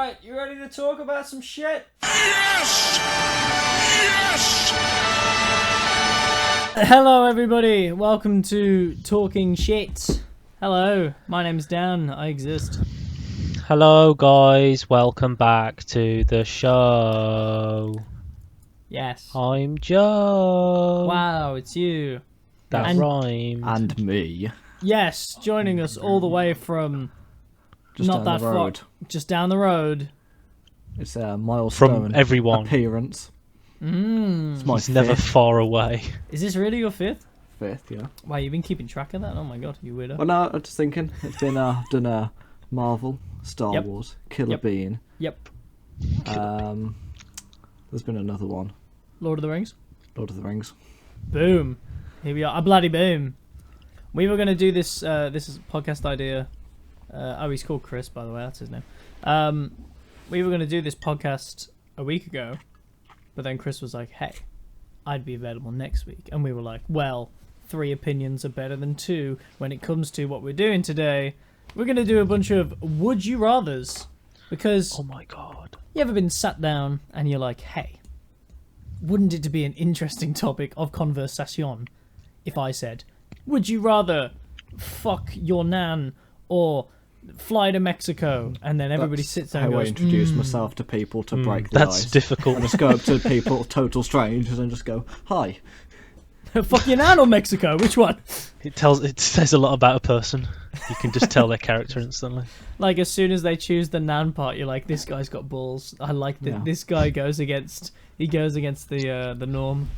Right, you ready to talk about some shit? Yes! Yes! Hello, everybody. Welcome to Talking Shit. Hello, my name's Dan. I exist. Hello guys, welcome back to the show. Yes. I'm Joe. Wow, it's you. That And- rhymed. And me. Yes, joining us all the way from Just not down that the road. far, just down the road. It's a milestone From everyone. appearance. It's my He's never fifth. far away. Is this really your fifth? Fifth, yeah. Wow, you've been keeping track of that? Oh my god, you weirdo. Well, no, I'm just thinking. It's been done Marvel, Star Yep. Wars, Killer Yep. Bean. Yep. There's been another one, Lord of the Rings. Lord of the Rings. Boom. Here we are. A bloody boom. We were going to do this. This is a podcast idea. He's called Chris, by the way. That's his name. We were going to do this podcast a week ago, but then Chris was like, "Hey, I'd be available next week," and we were like, "Well, 3 opinions are better than 2 when it comes to what we're doing today. We're going to do a bunch of would you rathers, because Oh my god. you ever been sat down and you're like, hey, wouldn't it be an interesting topic of conversation if I said, would you rather fuck your nan or fly to Mexico? And then everybody That's sits there how and I goes, introduce myself to people to break the That's ice. difficult. I just go up to people, total strangers, and just go, "Hi." fuck your nan or Mexico? Which one? It says a lot about a person. You can just tell their character instantly. Like, as soon as they choose the nan part, you're like, this guy's got balls. I like that. Yeah. This guy goes against the norm.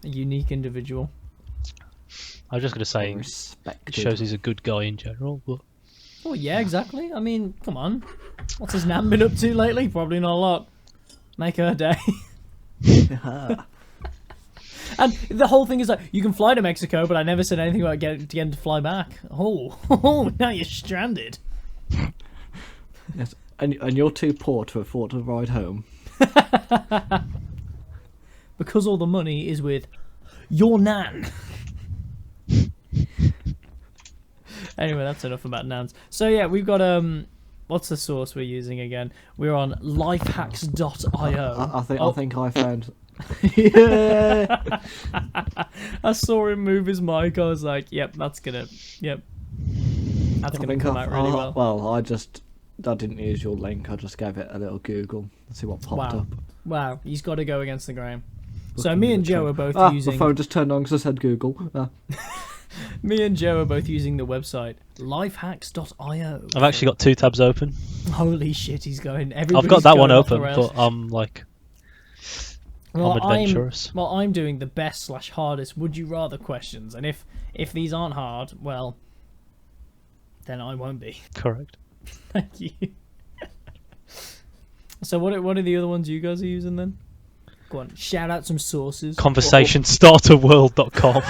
A unique individual. I was just gonna say it Respected. shows he's a good guy in general, but Oh, yeah, exactly. I mean, come on. What's his nan been up to lately? Probably not a lot. Make her day. Yeah. And the whole thing is like, you can fly to Mexico, but I never said anything about getting to fly back. Oh, now you're stranded. Yes. And you're too poor to afford to ride home. Because all the money is with your nan. Anyway, that's enough about nans. So yeah, we've got what's the source we're using again? We're on lifehacks.io. I think I found. Yeah. I saw him move his mic. I was like, yep, that's gonna come out really well. Well, I didn't use your link. I just gave it a little Google and see what popped up. Wow, he's got to go against the grain. So Looking me at and the Joe phone. are both My using. phone just turned on because I said Google. Me and Joe are both using the website lifehacks.io. I've actually got 2 tabs open. Holy shit, he's going. I've Everybody's got that one going off the open, rails. but I'm like Well, I'm adventurous. I'm doing the best / hardest would you rather questions, and if these aren't hard, well, then I won't be. Correct. Thank you. So what are the other ones you guys are using then? Go on, shout out some sources. Conversationstarterworld.com.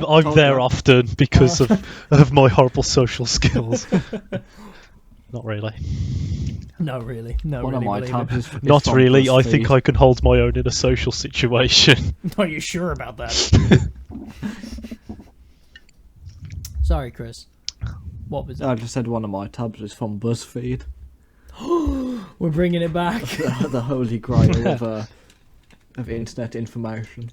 I'm there often because of my horrible social skills. Not really. No, really. No, One really. of my believe tabs it. is Not from really. I BuzzFeed. think I can hold my own in a social situation. Are you sure about that? Sorry, Chris. What was that? I just said one of my tabs is from BuzzFeed. We're bringing it back. The holy grail of internet information.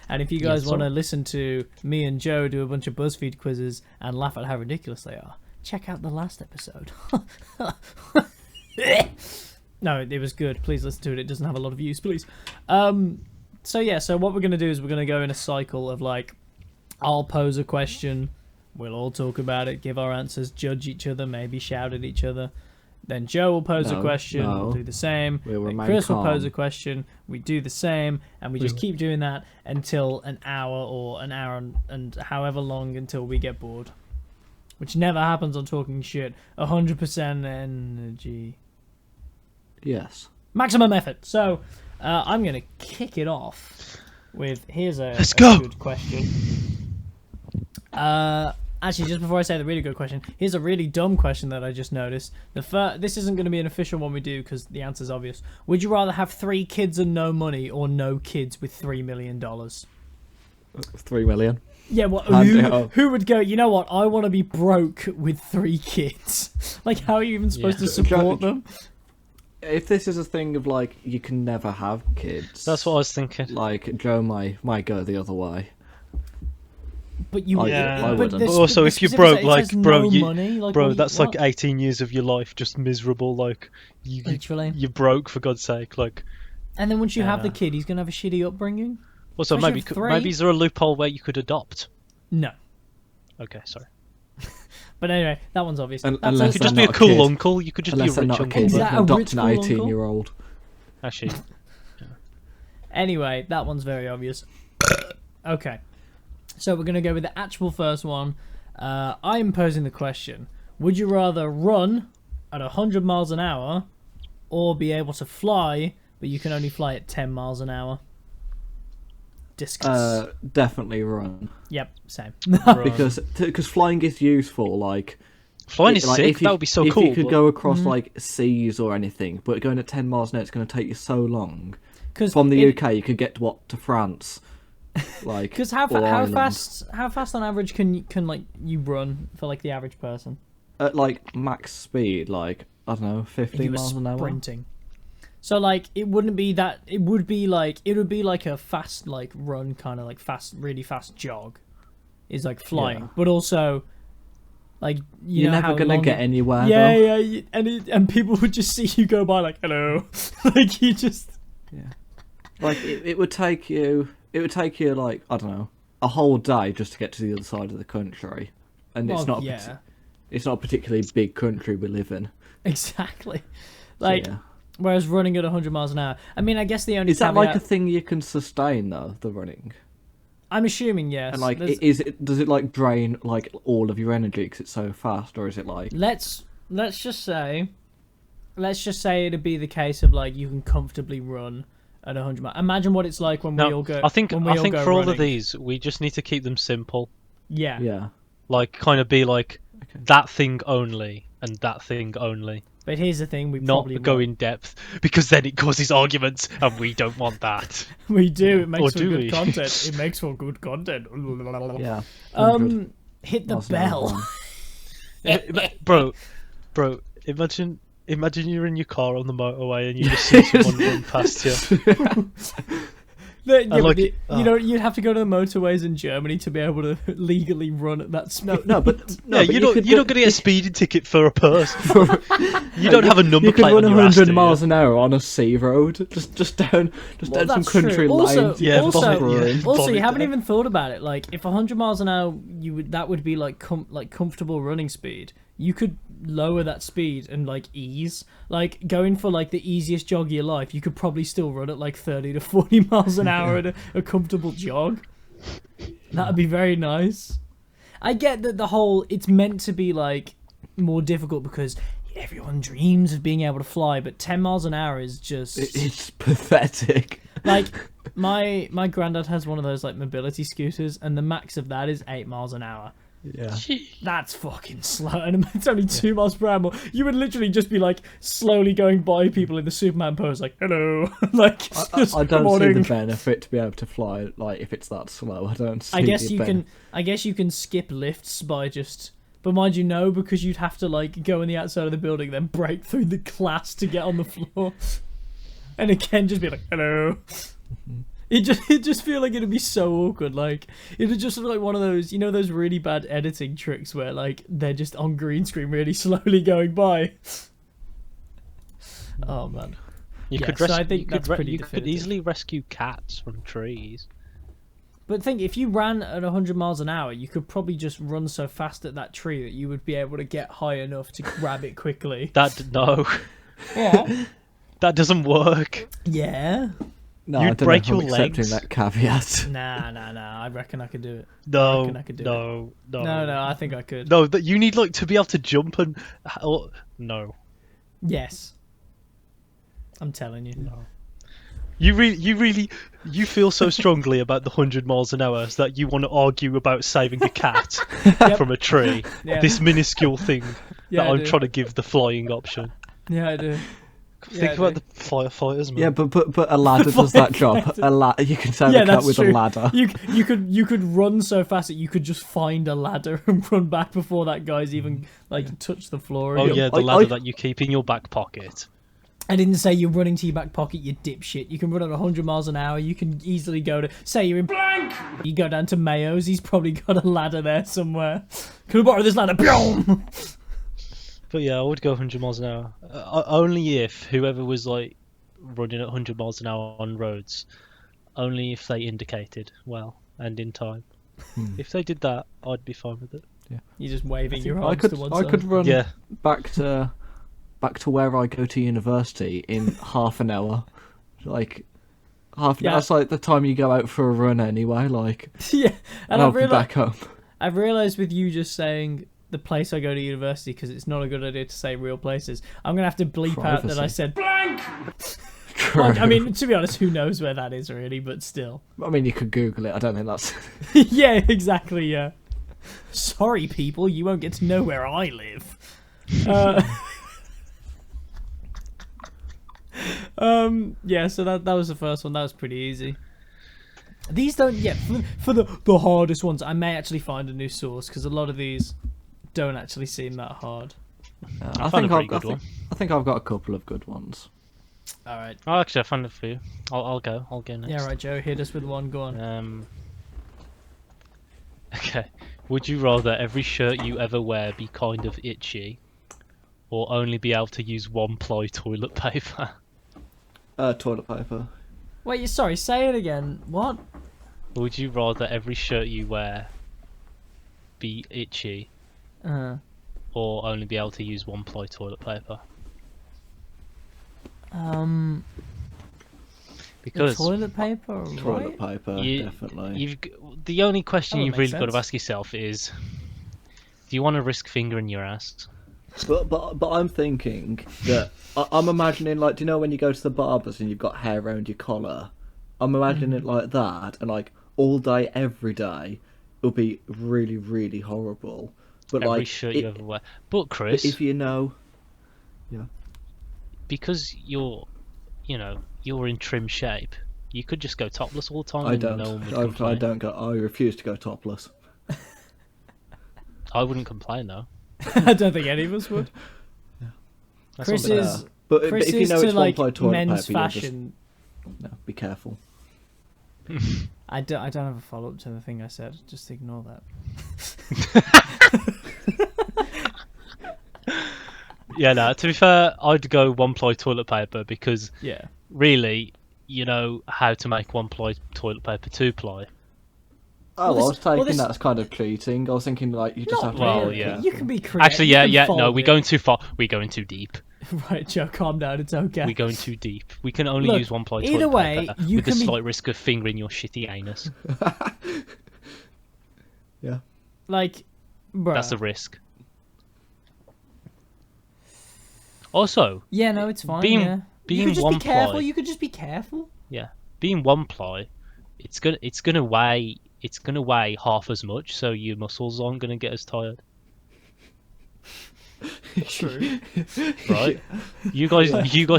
And if you guys Yes, want to sir. listen to me and Joe do a bunch of BuzzFeed quizzes and laugh at how ridiculous they are, check out the last episode. No, it was good. Please listen to it. It doesn't have a lot of views, please. So what we're going to do is we're going to go in a cycle of like, I'll pose a question, we'll all talk about it, give our answers, judge each other, maybe shout at each other. Then Joe will pose a No, question, no. we'll do the same. We'll Then remain Chris will calm. pose a question, we do the same, and we just keep doing that until an hour or an hour and however long until we get bored. Which never happens on Talking Shit. 100% energy. Yes. Maximum effort. So, I'm going to kick it off with, here's a go. good question. Actually, just before I say the really good question, here's a really dumb question that I just noticed. This isn't going to be an official one we do because the answer's obvious. Would you rather have 3 kids and no money, or no kids with $3 million? 3 million. Yeah, well, Hand it up. who would go, you know what, I want to be broke with 3 kids? Like, how are you even supposed to support them? If this is a thing of like you can never have kids, That's what I was thinking. like Joe might go the other way. But you, Yeah. I but wouldn't. the But also, the if you're specifics broke, are, it like, says bro, no you- money, like, Bro, what that's what? like 18 years of your life just miserable. Like, Literally. you're broke, for God's sake. Like, And then once you have the Yeah. kid, he's gonna have a shitty upbringing. also, Especially maybe with 3. maybe is there a loophole where you could adopt? No. Okay, sorry. But anyway, that one's obvious. Un- That's unless You could it. just they're be a not a cool kid. uncle. You could just Unless be a they're rich not a uncle. kid, Is you that can a adopt rich an cool uncle? 18-year-old. Actually, Anyway, that one's very obvious. Okay. So we're going to go with the actual first one. I am posing the question. Would you rather run at 100 miles an hour or be able to fly, but you can only fly at 10 miles an hour? Discuss. Definitely run, Yep, same. because flying is useful. Like flying is like, sick. if you- That would be so if cool. you could but- go across like seas or anything, but going at 10 miles an hour, it's going to take you so long. 'Cause From the it- UK, you could get to France. Like, Because how or Ireland. fast on average can like you run for like the average person? At like max speed, like I don't know, If 15 you were miles an hour. sprinting. So like it wouldn't be that. It would be like a fast like run, kind of like really fast jog, is like flying, Yeah. but also like You're know never how gonna long get it- anywhere. Yeah, though. yeah, and people would just see you go by like hello, like you just. Like it would take you. It would take you like I don't know a whole day just to get to the other side of the country, and Well, it's not. yeah, It's not a particularly big country we live in. exactly. So, Like yeah. whereas running at 100 miles an hour. I mean, I guess the only Is that like a caveat- thing you can sustain though? The running, I'm assuming yes. and like, There's- does it like drain like all of your energy because it's so fast, or is it like? Let's just say it'd be the case of like you can comfortably run at 100 miles. Imagine what it's like when we all No, go. I think when we all go for all running. of these, we just need to keep them simple. Yeah. Yeah. Like, kind of be like Okay. that thing only and that thing only. But here's the thing: we Not probably go won't. in depth, because then it causes arguments, and we don't want that. We do. It makes Or for do good we? content. It makes for good content. Yeah. 100 Hit the miles an hour bell. run. Bro, imagine you're in your car on the motorway and you just see someone run past you. Yeah, but like- you'd have to go to the motorways in Germany to be able to legally run at that speed. No, but Yeah, you're not going to get a speeding ticket for a person. You don't have a number You could plate run on your ass, 100 do you? miles an hour on a sea road, just down Well, some that's country true. Also, lanes. Yeah, also, bonnet, yeah. also, you bonnet haven't down. even thought about it. Like, if 100 miles an hour, that would be like comfortable running speed. You could lower that speed and like ease. Like going for like the easiest jog of your life, you could probably still run at like 30 to 40 miles an hour at a comfortable jog. That'd be very nice. I get that it's meant to be like more difficult because everyone dreams of being able to fly, but 10 miles an hour is just It's pathetic. like my granddad has one of those like mobility scooters, and the max of that is 8 miles an hour. Yeah. That's fucking slow, and it's only 2 miles per hour. You would literally just be like slowly going by people in the Superman pose, like hello, like just, I don't "Good see morning." the benefit to be able to fly like if it's that slow. I don't see. I guess the you ben- can. I guess you can skip lifts by just. But mind you, no, because you'd have to like go on the outside of the building, then break through the glass to get on the floor, and again just be like hello. It just feel like it'd be so awkward. Like it'd just look like one of those, those really bad editing tricks where like they're just on green screen really slowly going by. Oh man. You Yeah, could so rescue. I think you that's could, pretty you could definitive. easily rescue cats from trees. But think, if you ran at 100 miles an hour, you could probably just run so fast at that tree that you would be able to get high enough to grab it quickly. No, Yeah. that doesn't work. Yeah. No, You'd I don't break know if your I'm accepting legs. that caveat. Nah. I reckon I could do it. No, reckon I could do no, no, No, I think I could. no. That you need like to be able to jump and. No, Yes. I'm telling you. no. You really, you feel so strongly about the 100 miles an hour that you want to argue about saving a cat from a tree. Yeah. This minuscule thing Yeah, that I I'm do. trying to give the flying option. Yeah, I do. Think about the firefighters, man. Yeah, but a ladder does that job. You can turn a cat with true. a ladder. You could run so fast that you could just find a ladder and run back before that guy's even touched the floor. Oh again. yeah, the ladder that you keep in your back pocket. I didn't say you're running to your back pocket, you dipshit. You can run at 100 miles an hour. You can easily go to, say you're in blank. You go down to Mayo's. He's probably got a ladder there somewhere. Can I borrow this ladder? Boom! But yeah, I would go 100 miles an hour. Only if whoever was like running at 100 miles an hour on roads, only if they indicated well and in time. If they did that, I'd be fine with it. Yeah. You're just waving your I arms could to one I side. could run back to where I go to university in half an hour. Like half an hour. That's like the time you go out for a run anyway. Like Yeah, and I'll be back home. I've realised with you just saying the place I go to university, because it's not a good idea to say real places, I'm gonna have to bleep out that I said blank. Like, I mean, to be honest, who knows where that is really, but still. I mean, you could Google it. I don't think that's. Yeah, exactly. Yeah. Sorry, people, you won't get to know where I live. Yeah, so that was the first one. That was pretty easy. These don't, for the hardest ones, I may actually find a new source, because a lot of these don't actually seem that hard. I think I've got one. I think I've got a couple of good ones. All right. Oh, actually, I found it for you. I'll go next. Yeah, right, Joe. Hit us with one. Go on. Okay. Would you rather every shirt you ever wear be kind of itchy, or only be able to use one-ply toilet paper? Toilet paper. Wait, sorry. Say it again. What? Would you rather every shirt you wear be itchy, or only be able to use one-ply toilet paper? Because toilet paper, toilet paper, definitely. The only question you've really got sense. to ask yourself is, do you want to risk fingering your ass? But I'm thinking that I'm imagining, like, do you know when you go to the barbers and you've got hair around your collar? I'm imagining it like that, and like all day, every day, it'll be really, really horrible. But Every like shirt you ever wear. But Chris, if you know, yeah, because you're in trim shape, you could just go topless all the time. I and don't. No one would I complain. don't go. I refuse to go topless. I wouldn't complain though. I don't think any of us would. That's Chris not bad. is. But Chris if you is know to it's like one-ply toilet men's paper, fashion. no, be careful. I don't have a follow up to the thing I said. Just ignore that. Yeah, no. To be fair, I'd go one-ply toilet paper because Yeah. really, you know how to make one-ply toilet paper two-ply. Oh, Well, I was taking this- that as kind of cheating. I was thinking like you just Not have to. Well, really. yeah. You can be creative. Actually, You can no, fold we're it. going too far. We're going too deep. Right, Joe, calm down. It's okay. We're going too deep. We can only Look, use one-ply either toilet way, paper you with the can be- slight risk of fingering your shitty anus. Yeah. Like, bruh. That's the risk. Also, Yeah, no, it's fine. being- yeah. being you could just one be careful. ply- You could just be careful. yeah, being one-ply, it's gonna weigh half as much, so your muscles aren't gonna get as tired. True. Right? You guys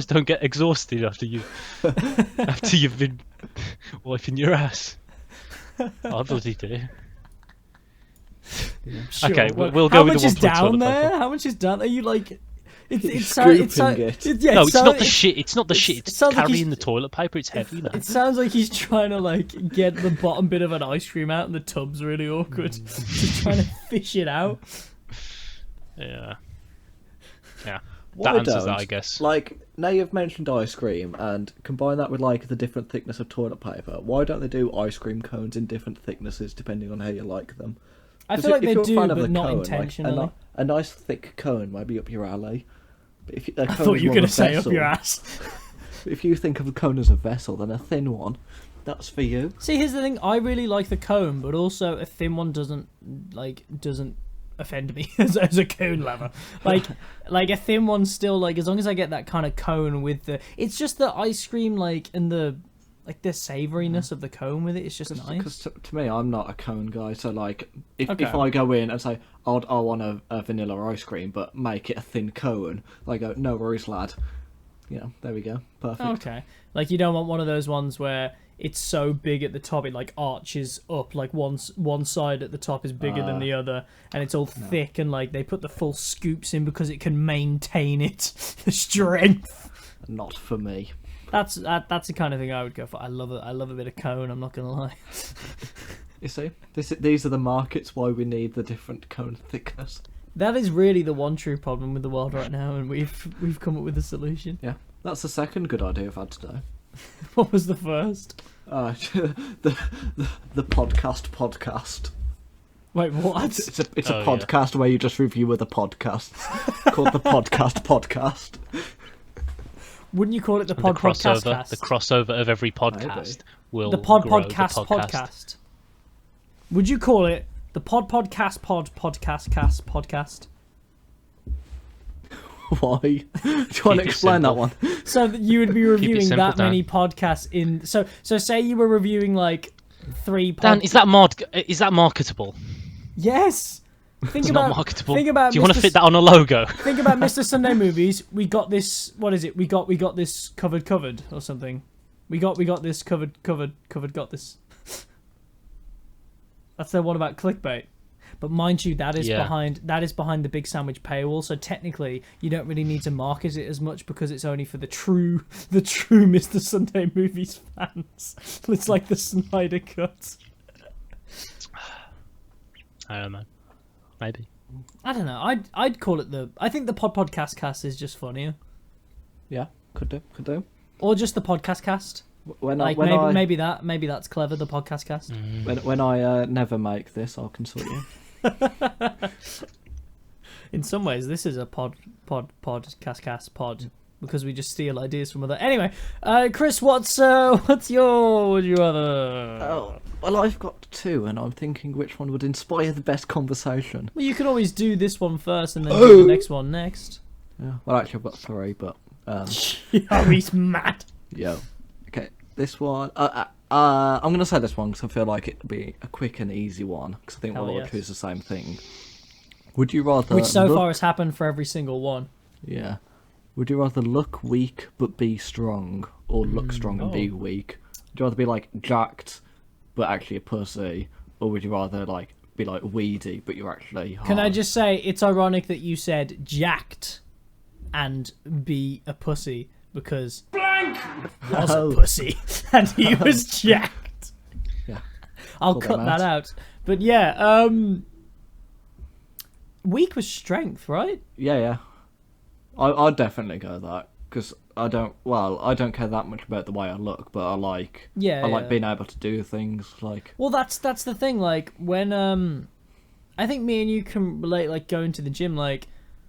don't get exhausted after you've been wiping your ass. I bloody do. Sure. Okay, well, we'll go how with much the is one-ply down toilet there? paper. How much is down? Are you like? It's Scooping it. Yeah, No, it it's sound- not the shit. It's not the shit. it It's sounds like carrying he's- the toilet paper. It's heavy, man. It sounds like he's trying to like get the bottom bit of an ice cream out, and the tub's really awkward. Just trying to fish it out. Yeah. Yeah. What That I answers that, don't, I guess. Like, now you've mentioned ice cream and combine that with like the different thickness of toilet paper. Why don't they do ice cream cones in different thicknesses depending on how you like them? I 'Cause feel like if they you're a do, fan of but the not cone, intentionally. Like, a nice thick cone might be up your alley. But if a I cone thought is you were more gonna of a say up vessel- your ass. If you think of a cone as a vessel, then a thin one, that's for you. See, here's the thing. I really like the cone, but also a thin one doesn't offend me as a cone lover. Like a thin one still, like, as long as I get that kind of cone with the, it's just the ice cream, like, and the savouriness of the cone with it. It's just nice. Because to me, I'm not a cone guy, so like, if Okay. I go in and say, I want a vanilla ice cream, but make it a thin cone, I go, no worries, lad. Yeah, there we go. Perfect. Okay. Like you don't want one of those ones where it's so big at the top it like arches up, like one side at the top is bigger than the other, and it's all thick, and like they put the full scoops in because it can maintain the strength. Not for me. That's the kind of thing I would go for. I love a bit of cone, I'm not gonna lie. You see, these are the markets why we need the different cone thickness. That is really the one true problem with the world right now, and we've come up with a solution. Yeah, that's the second good idea I've had today. What was the first? The podcast. Wait, what? It's a podcast where you just review other podcasts called the podcast. Wouldn't you call it the The pod crossover, podcast? the crossover of every podcast will The pod grow podcast the podcast. podcast. Would you call it the podcast podcast? Why? Do you want to it explain that simple. one? So that you would be reviewing simple, that Dan. many podcasts in. So say you were reviewing like 3 Dan, podcasts. is that marketable? Yes. Think It's about not marketable. Think about. Do you want Mr. to fit that on a logo? Think about Mr. Sunday Movies. We got this. What is it? We got this covered or something. We got this covered. Got this. That's the one about clickbait. But mind you, that is behind the Big Sandwich paywall. So technically, you don't really need to market it as much because it's only for the true Mr. Sunday Movies fans. It's like the Snyder Cut. I don't know. Maybe. I don't know. I'd call it the. I think the podcast cast is just funnier, Yeah, could do. or just the podcast cast. Maybe that's clever. The podcast cast. When I never make this, I'll consult you. In some ways, this is a pod because we just steal ideas from other. Anyway, Chris, what's your would you rather? Oh, well, I've got two, and I'm thinking which one would inspire the best conversation. Well, you can always do this one first and then do the next one next. Yeah. Well, actually, I've got three, but Oh, he's mad. yeah. Okay, this one. I'm gonna say this one because I feel like it'd be a quick and easy one because I think Hell we'll all yes. choose the same thing. Would you rather? Which so far has happened for every single one. Yeah. Would you rather look weak but be strong, or look strong and be weak? Would you rather be like jacked but actually a pussy, or would you rather like be like weedy but you're actually hard? Can I just say it's ironic that you said jacked and be a pussy because Blank! was a pussy and he was jacked. Yeah. I'll Pull cut them that out. But yeah, weak was strength, right? Yeah. I'd definitely go that because I don't care that much about the way I look, but I like being able to do things like. Well, that's the thing. Like when I think me and you can relate. Like going to the gym. Like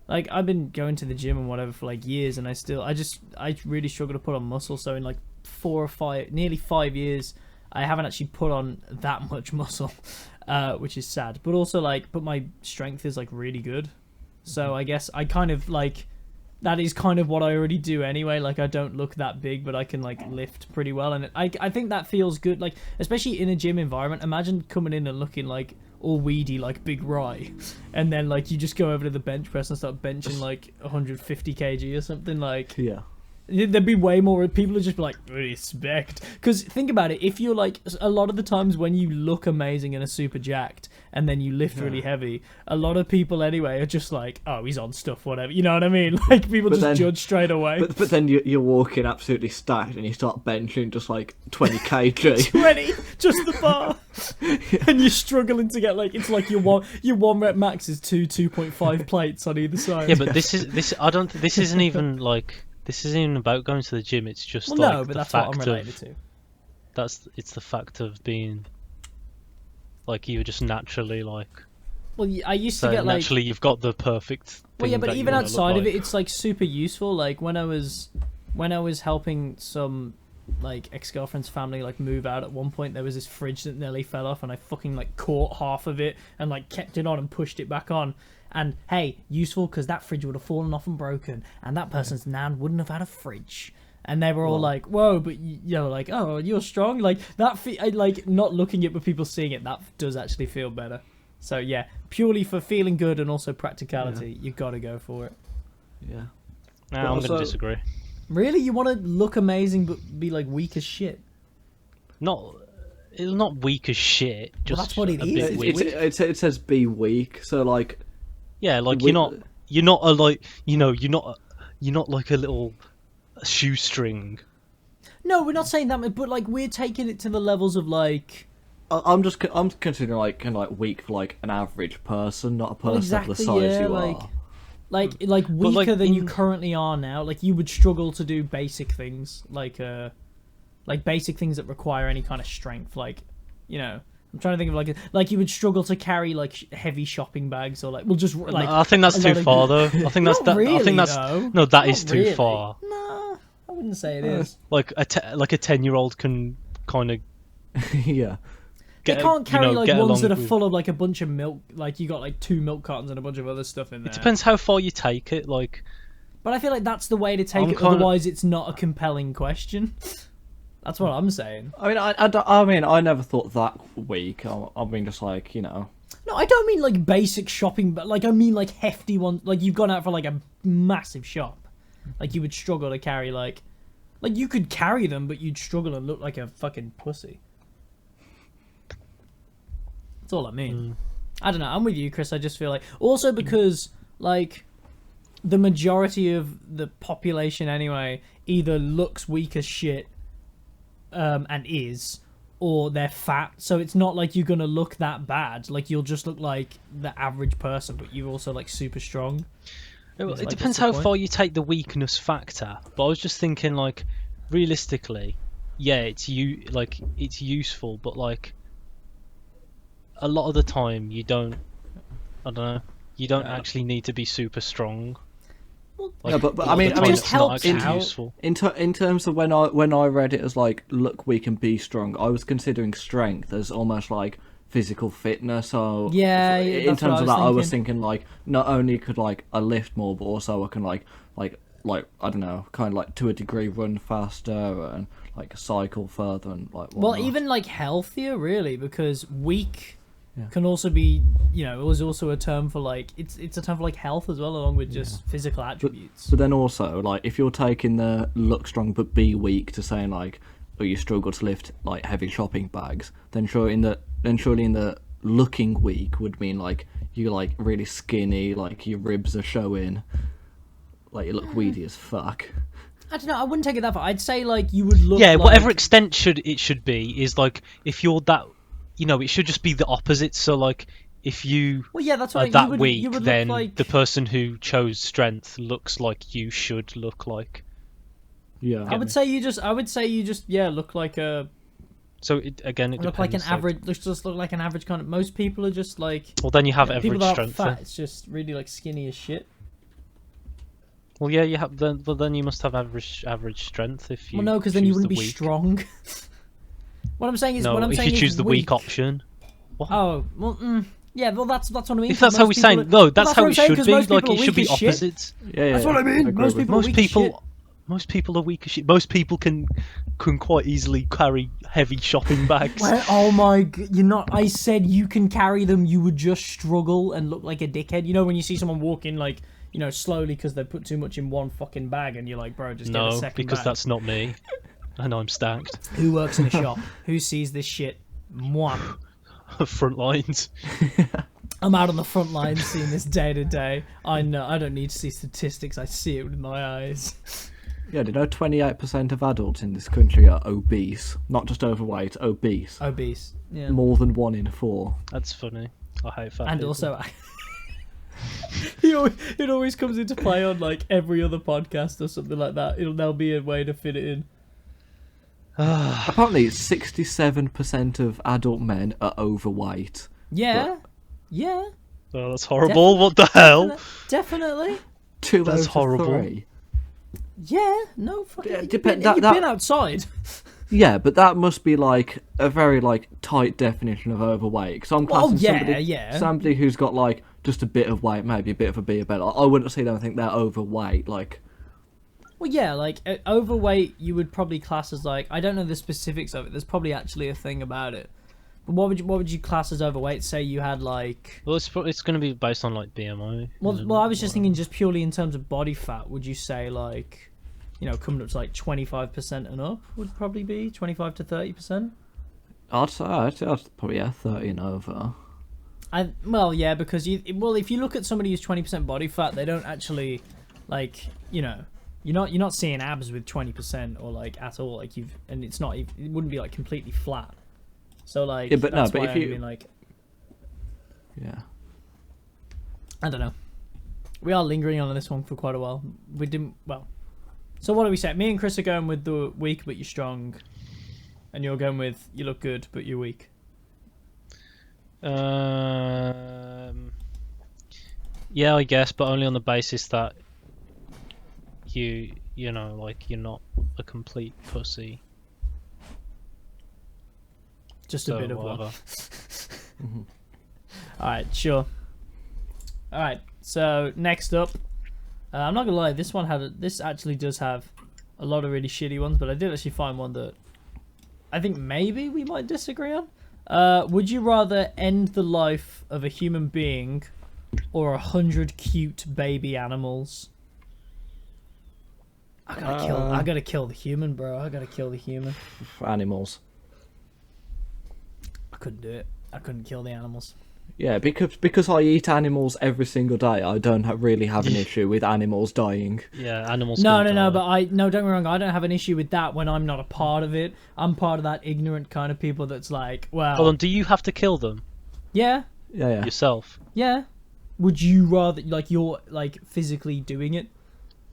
I've been going to the gym and whatever for like years, and I really struggle to put on muscle. So in like nearly 5 years, I haven't actually put on that much muscle, which is sad. But also but my strength is like really good. So I guess I kind of like. That is kind of what I already do anyway. Like I don't look that big, but I can like lift pretty well, and I think that feels good. Like especially in a gym environment. Imagine coming in and looking like all weedy, like Big Rye, and then like you just go over to the bench press and start benching like 150 kg or something. Like Yeah. there'd be way more people would just be like respect. Because think about it, if you're like a lot of the times when you look amazing and are super jacked and then you lift really heavy, a lot of people anyway are just like, oh, he's on stuff, whatever, you know what I mean? Like people judge straight away. But then you're walking absolutely stacked and you start benching just like 20 kg. 20, just the bar. And you're struggling to get like, it's like your one rep max is 2.5 plates on either side. Yeah, but this isn't even like. This isn't even about going to the gym. It's just well, like no, but the that's what I'm fact related of to. it's the fact of being like you're just naturally like. Well, I used So to get like. naturally, you've got the perfect. Thing Well, yeah, but that you even wanna look outside of like. it, it's like super useful. Like when I was helping some like ex-girlfriend's family like move out at one point, there was this fridge that nearly fell off, and I fucking like caught half of it and like kept it on and pushed it back on. And hey, useful because that fridge would have fallen off and broken, and that person's nan wouldn't have had a fridge. And they were all like, "Whoa!" But you know, like, "Oh, you're strong." Like that. Like not looking it, but people seeing it, that does actually feel better. So yeah, purely for feeling good and also practicality, you got to go for it. Yeah. Nah, I'm going also- to disagree. Really, you want to look amazing but be like weak as shit? It's not weak as shit. Just that's what it a is, bit it's weak. It says be weak, so like Yeah, like we- you're not a like you're not like a little shoestring. No, we're not saying that, but like we're taking it to the levels of like. I'm considering like kind of like weak for like an average person, not a person Exactly, of the size yeah, you like- are. Like like, weaker than you in- currently are now. Like you would struggle to do basic things, like basic things that require any kind of strength. Like, you know, I'm trying to think of like you would struggle to carry like heavy shopping bags or like just like. I think that's a too lot of- far though. I think that's Not that. really, I think that's though. no, that Not is too really. far. Nah, I wouldn't say it is. Like a 10-year-old can kind of Yeah. They can't carry like get ones along that are with- full of like a bunch of milk. Like you got like 2 milk cartons and a bunch of other stuff in there. It depends how far you take it. Like, But I feel like that's the way to take I'm it. kinda- Otherwise, it's not a compelling question. That's what I'm saying. I mean, I mean, I never thought that weak. I mean, just like, you know. No, I don't mean like basic shopping, but like I mean like hefty ones. Like you've gone out for like a massive shop, like you would struggle to carry like you could carry them, but you'd struggle and look like a fucking pussy. That's all I mean. I don't know. I'm with you, Chris. I just feel like also because like the majority of the population anyway either looks weak as shit and is, or they're fat, so it's not like you're gonna look that bad. Like you'll just look like the average person, but you're also like super strong. it like, depends what's the how point? far you take the weakness factor. But I was just thinking, like, realistically, yeah, it's useful, but like a lot of the time you don't. I don't know. You don't actually need to be super strong. Like, Yeah, but a lot I of mean, the I time mean, it's not helps actually out. useful. In terms of when I read it as like look weak and be strong, I was considering strength as almost like physical fitness. So Yeah, in that's what terms I of was that, I was thinking. thinking like not only could like I lift more, but also I can like I don't know, kind of like to a degree run faster and like cycle further and like Well, whatnot. even like healthier, really, because weak can also be, you know, it was also a term for like it's a term for like health as well, along with just physical attributes. But then also, like, if you're taking the look strong but be weak to saying like, oh, you struggle to lift like heavy shopping bags, then surely in the looking weak would mean like you're like really skinny, like your ribs are showing, like you look weedy as fuck. I don't know. I wouldn't take it that far. I'd say like you would look. Yeah, like, whatever extent should be is like if you're that, it should just be the opposite. So like if you Well, yeah, that's are what that you would, weak, you would then look like. the person who chose strength looks like you should look like. Yeah, I would say you just look like a So it depends. look like an like- average. Just look like an average kind of. Most people are just like Well, then you have people average that are strength. fat. Then. It's just really like skinny as shit. Well, yeah, you have. Then you must have average strength if you. Well, no, because then you choose wouldn't the be weak. strong. What I'm saying is, No, what I'm if saying you is choose the weak option. What? Oh, well, yeah, well, that's what I mean. If that's how we're Most people saying, are- no, well, that's what how I'm it saying, should 'cause be. most Like people it are should be weak as shit. opposites. yeah, That's what I mean. agree Most with people- that. weak as shit. Most people are weak as shit. Most people can quite easily carry heavy shopping bags. Well, oh my! You're not. I said you can carry them. You would just struggle and look like a dickhead. You know when you see someone walking like slowly because they put too much in one fucking bag, and you're like, bro, just get a No, second because bag. that's not me, and I'm stacked. Who works in a shop? Who sees this shit? Moi. Front lines. I'm out on the front line seeing this day to day. I know. I don't need to see statistics. I see it with my eyes. Yeah, do you know 28% of adults in this country are obese? Not just overweight, obese. Obese. Yeah. More than 1 in 4. That's funny. I hate fat And people. also, it always comes into play on like every other podcast or something like that. There'll be a way to fit it in. Apparently, 67% of adult men are overweight. Yeah. Yeah. Oh, that's horrible. What the hell? Definitely. 2 That's out of horrible. 3. Yeah. No fucking. Yeah, You've depend- been, that- you've that- been outside. Yeah, but that must be like a very like tight definition of overweight. Because I'm Well, classing yeah. somebody who's got like just a bit of weight, maybe a bit of a beer belly. I wouldn't see them and think they're overweight. Like, Well, yeah, like overweight, you would probably class as like I don't know the specifics of it. There's probably actually a thing about it. But what would you class as overweight? Say you had like. Well, it's going to be based on like BMI. Well, I was just thinking just purely in terms of body fat. Would you say like coming up to like 25% and up would probably be 25 to 30%. I'd say I'd probably 30 and over. Well, yeah, because if you look at somebody who's 20% body fat, they don't actually, like, you're not seeing abs with 20% or like at all, like it wouldn't be like completely flat. So like, yeah, but that's no, but why if I you, mean, like, yeah, I don't know. We are lingering on this one for quite a while. We didn't well. So what do we say? Me and Chris are going with the weak but you're strong, and you're going with you look good but you're weak. Yeah, I guess, but only on the basis that you're not a complete pussy. Just So a bit of whatever. one. All right, sure. All right. So next up, I'm not gonna lie. This actually does have a lot of really shitty ones, but I did actually find one that I think maybe we might disagree on. Would you rather end the life of a human being or 100 cute baby animals? I gotta kill the human, bro. I gotta kill the human. for animals. I couldn't do it. I couldn't kill the animals. Yeah, because I eat animals every single day, I don't really have an issue with animals dying. Yeah, animals. No, can die. but don't get me wrong. I don't have an issue with that when I'm not a part of it. I'm part of that ignorant kind of people that's like, well, Hold on, do you have to kill them yeah, Yeah. yourself? yeah. Would you rather like you're like physically doing it?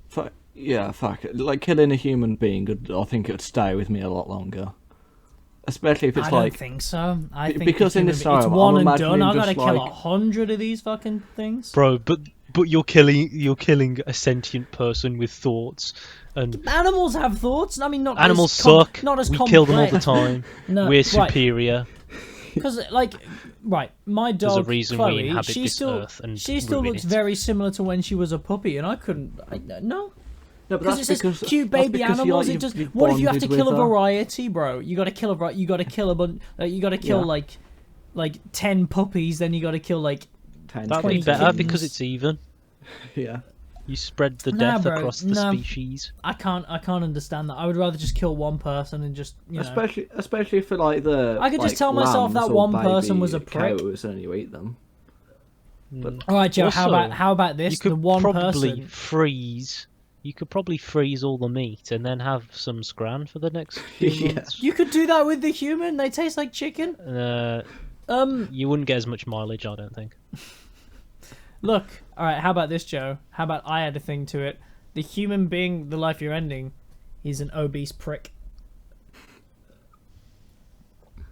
Fuck it. Like killing a human being, I think it would stay with me a lot longer. Especially if it's I like don't think so. I think because in this it's scenario, one I'm and done. imagining I gotta just kill like 100 of these fucking things. Bro, but you're killing a sentient person with thoughts, and Animals have thoughts. I mean, not animals as suck. Not as we complex. kill them all the time. No, We're right. superior. Because like, right, my There's dog a reason Chloe, we inhabit she this still earth and she still ruin looks it. very similar to when she was a puppy, and I couldn't. No. no, but Because it says cute baby animals. It just what if you have to kill a variety, bro? You got to kill you got to kill a bunch. You got to kill like 10 puppies. Then you got to kill like 10, That'd 20 be better kittens. because it's even. yeah. You spread the Nah, death bro, across the no. species. I can't understand that. I would rather just kill one person and just Especially for like the. I could just like, tell myself lambs that or one person baby was a prick. cows and you eat them. But All right, Joe. Also, how about this? You could The one probably person. freeze. You could probably freeze all the meat and then have some scran for the next few Yeah. months. You could do that with the human. They taste like chicken. You wouldn't get as much mileage, I don't think. Look, all right, how about this, Joe? How about I add a thing to it? The human being, the life you're ending, he's an obese prick.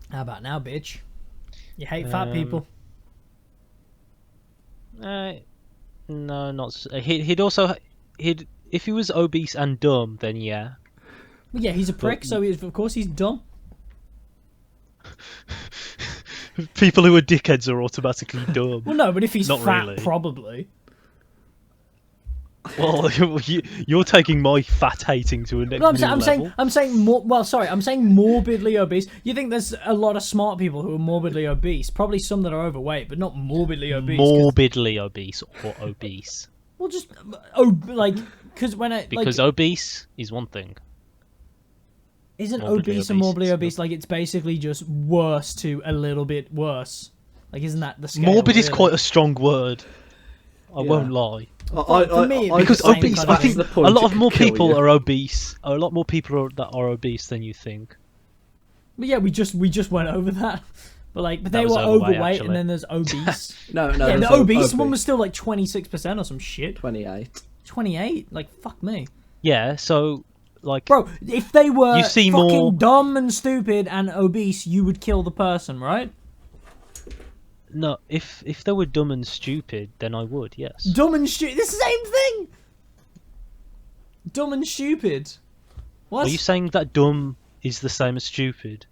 How about now, bitch? You hate fat people. No, not. He'd if he was obese and dumb, then yeah. Well, yeah, he's a prick, so of course he's dumb. People who are dickheads are automatically dumb. Well, no, but if he's Not fat, really. probably. Well, you're taking my fat hating to a next No, level. I'm saying more. Well, sorry, I'm saying morbidly obese. You think there's a lot of smart people who are morbidly obese? Probably some that are overweight, but not morbidly obese. 'Cause- Morbidly obese or obese. Well, just because when I Because obese is one thing. isn't morbidly obese and obese, morbidly it's obese like it's basically just worse to a little bit worse. Like, isn't that the scale? Morbid is really? quite a strong word. I Yeah. won't lie. For me, it'd be Because the same obese, kind I of think thing. a lot of more people are obese. A lot more people that are obese than you think. But yeah, we just went over that. But they was were overweight, overweight, actually. and then there's obese. no, yeah, there's the obese one was still like 26% or some shit. 28. 28, like fuck me, Yeah, so like bro. If they were You see fucking more- dumb and stupid and obese, you would kill the person, right? no, if they were dumb and stupid, then I would, yes. Dumb and stupid. It's the same thing. Dumb and stupid. What? Are you saying that dumb is the same as stupid?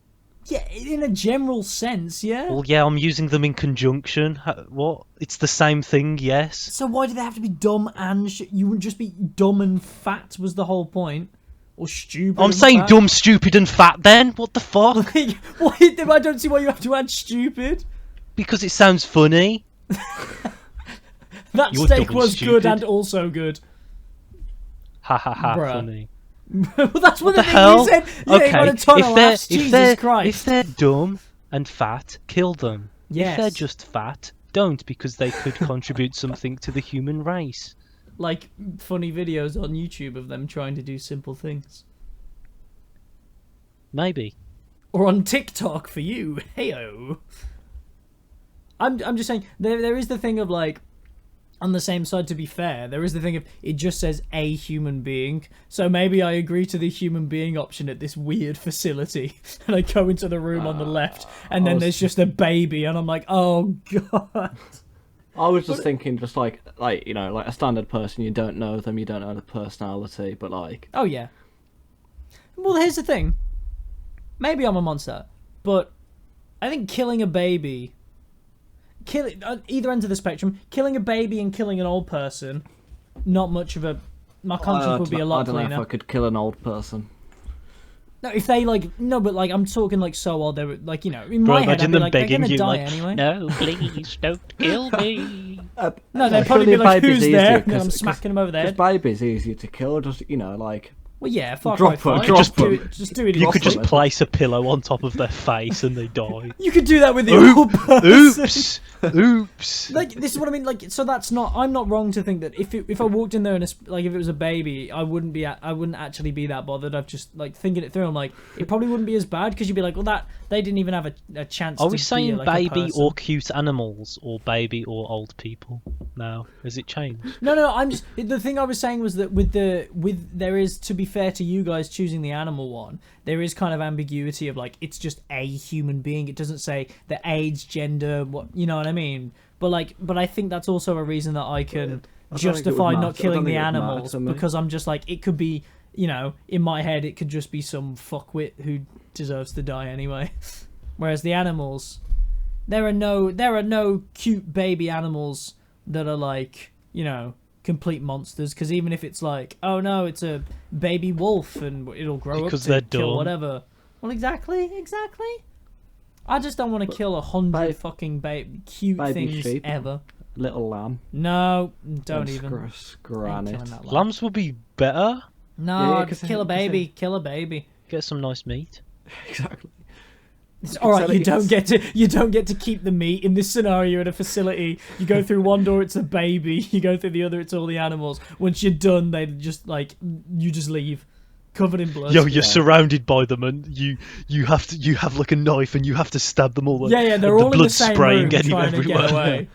Yeah, in a general sense, yeah. Well, yeah, I'm using them in conjunction. What? It's the same thing, yes. So why do they have to be dumb and you would just be dumb and fat was the whole point, or stupid? I'm and saying fat? dumb, stupid, and fat. Then what the fuck? Like, why? I don't see why you have to add stupid. Because it sounds funny. That You're steak dumb and was good stupid. and also good. Ha ha ha! Bruh. Funny. Well, that's what the the thing hell? you said. Yeah, you got a ton of laughs. Jesus Christ. if they're dumb and fat, kill them. Yes. If they're just fat, don't, because they could contribute something to the human race. Like funny videos on YouTube of them trying to do simple things. Maybe. Or on TikTok for you. Heyo. I'm just saying there is the thing of like, on the same side, to be fair, there is the thing of it just says a human being, so maybe I agree to the human being option at this weird facility, and I go into the room on the left, and then there's just a baby, and I'm like, oh god. I was just thinking, just like you know, like a standard person, you don't know them, you don't know the personality, but like, Oh yeah. Well, here's the thing. Maybe I'm a monster, but I think killing a baby, either end of the spectrum, killing a baby and killing an old person, not much of a. My conscience would be a lot I don't cleaner. know if I could kill an old person. No, if they but like I'm talking like so old, they were like, you know, in Bro, my head I'd imagine be them like, they're begging gonna you, die like, anyway. no, please, don't kill me. No, they'd probably be killing like, babies who's easier, there? And then 'cause- I'm smacking them over the Because head. babies easier to kill, just, you know, like... Well, yeah, Far Drop Cry her, 5. drop Just do her. it. Just do it. You could just Awesome. place a pillow on top of their face and they die. You could do that with the old person. Oops! Oops! Like, this is what I mean. Like, so that's not. I'm not wrong to think that if I walked in there and like if it was a baby, I wouldn't actually be that bothered. I've just like thinking it through. I'm like, it probably wouldn't be as bad because you'd be like, well, that they didn't even have a chance. Are to we be saying like, a baby person. or cute animals, or baby or old people? Now, has it changed? No. I'm just the thing I was saying was that with there is, to be fair to you guys choosing the animal one, there is kind of ambiguity of like it's just a human being. It doesn't say the age, gender, what, you know what I mean. But I think that's also a reason that I can I don't think it would justify matter. not I killing don't the think it would matter animals to me. because I'm just like, it could be, you know, in my head it could just be some fuckwit who deserves to die anyway. Whereas the animals, there are no cute baby animals that are like, you know, complete monsters, because even if it's like, oh no, it's a baby wolf and it'll grow Because up to they're kill dumb. whatever. Well, exactly. I just don't want to kill 100 ba- fucking cute baby things sheep. ever. Little lamb. don't and even. Ain't Scran killing it. that lamb. Lambs will be better. No, Yeah, just 'cause kill a they- 'cause baby. they- Kill a baby. Get some nice meat. Exactly. It's all right. sell You it. don't get to keep the meat in this scenario at a facility. You go through one door, it's a baby. You go through the other, it's all the animals. Once you're done, they just like you just leave, covered in blood. Yo, you're surrounded by them, and you have like a knife, and you have to stab them all. Yeah, they're and all the in blood the same spraying room getting trying to everywhere. get away.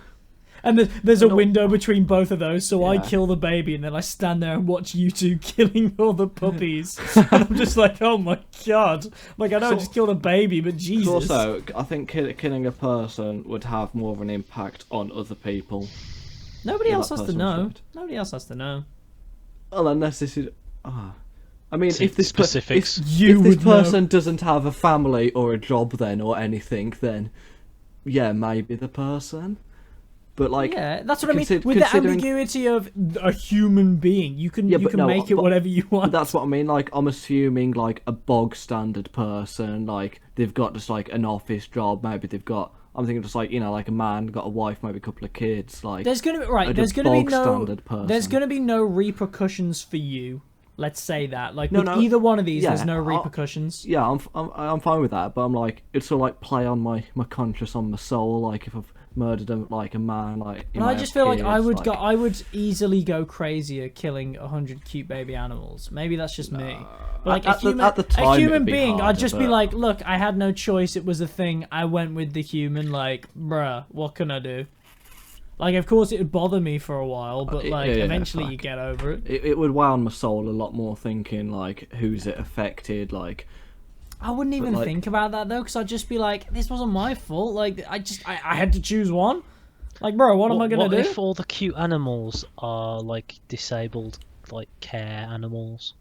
And there's a window between both of those, so I Yeah. kill the baby, and then I stand there and watch you two killing all the puppies. And I'm just like, oh my god! Like, I know I just killed a baby, but Jesus. Also, I think killing a person would have more of an impact on other people. Nobody Yeah, else that has to person know. should. Nobody else has to know. Well, unless this is... I mean, See, if this specifics. You if this would know. person doesn't have a family or a job then or anything, then yeah, maybe the person. But like, Yeah, that's what I mean. consid- With the considering- ambiguity of a human being, you can Yeah, you but can no, make it but- whatever you want. that's what I mean. Like, I'm assuming like a bog standard person, like they've got just like an office job. Maybe they've got. I'm thinking just like, you know, like a man got a wife, maybe a couple of kids. Like There's gonna be a There's gonna be bog no. standard person. There's gonna be no repercussions for you. Let's say that. Like No, with no, either one of these, yeah, there's no I'll- repercussions. Yeah, I'm fine with that, but I'm like, it's sort of like play on my conscience, on my soul. Like if I've murdered like a man, like. But I just feel like I would easily go crazier killing 100 cute baby animals. Maybe that's just me. But like at the a time, human it'd be being, I'd harder, just be but- like, look, I had no choice. It was a thing. I went with the human. Like, bruh, what can I do? Like, of course, it would bother me for a while, but like, yeah, eventually you fuck. get over it. It would weigh on my soul a lot more, thinking like, who's it affected? Like, I wouldn't even like- think about that though, because I'd just be like, this wasn't my fault. Like, I had to choose one. Like, bro, what am I gonna What do? if all the cute animals are like disabled, like care animals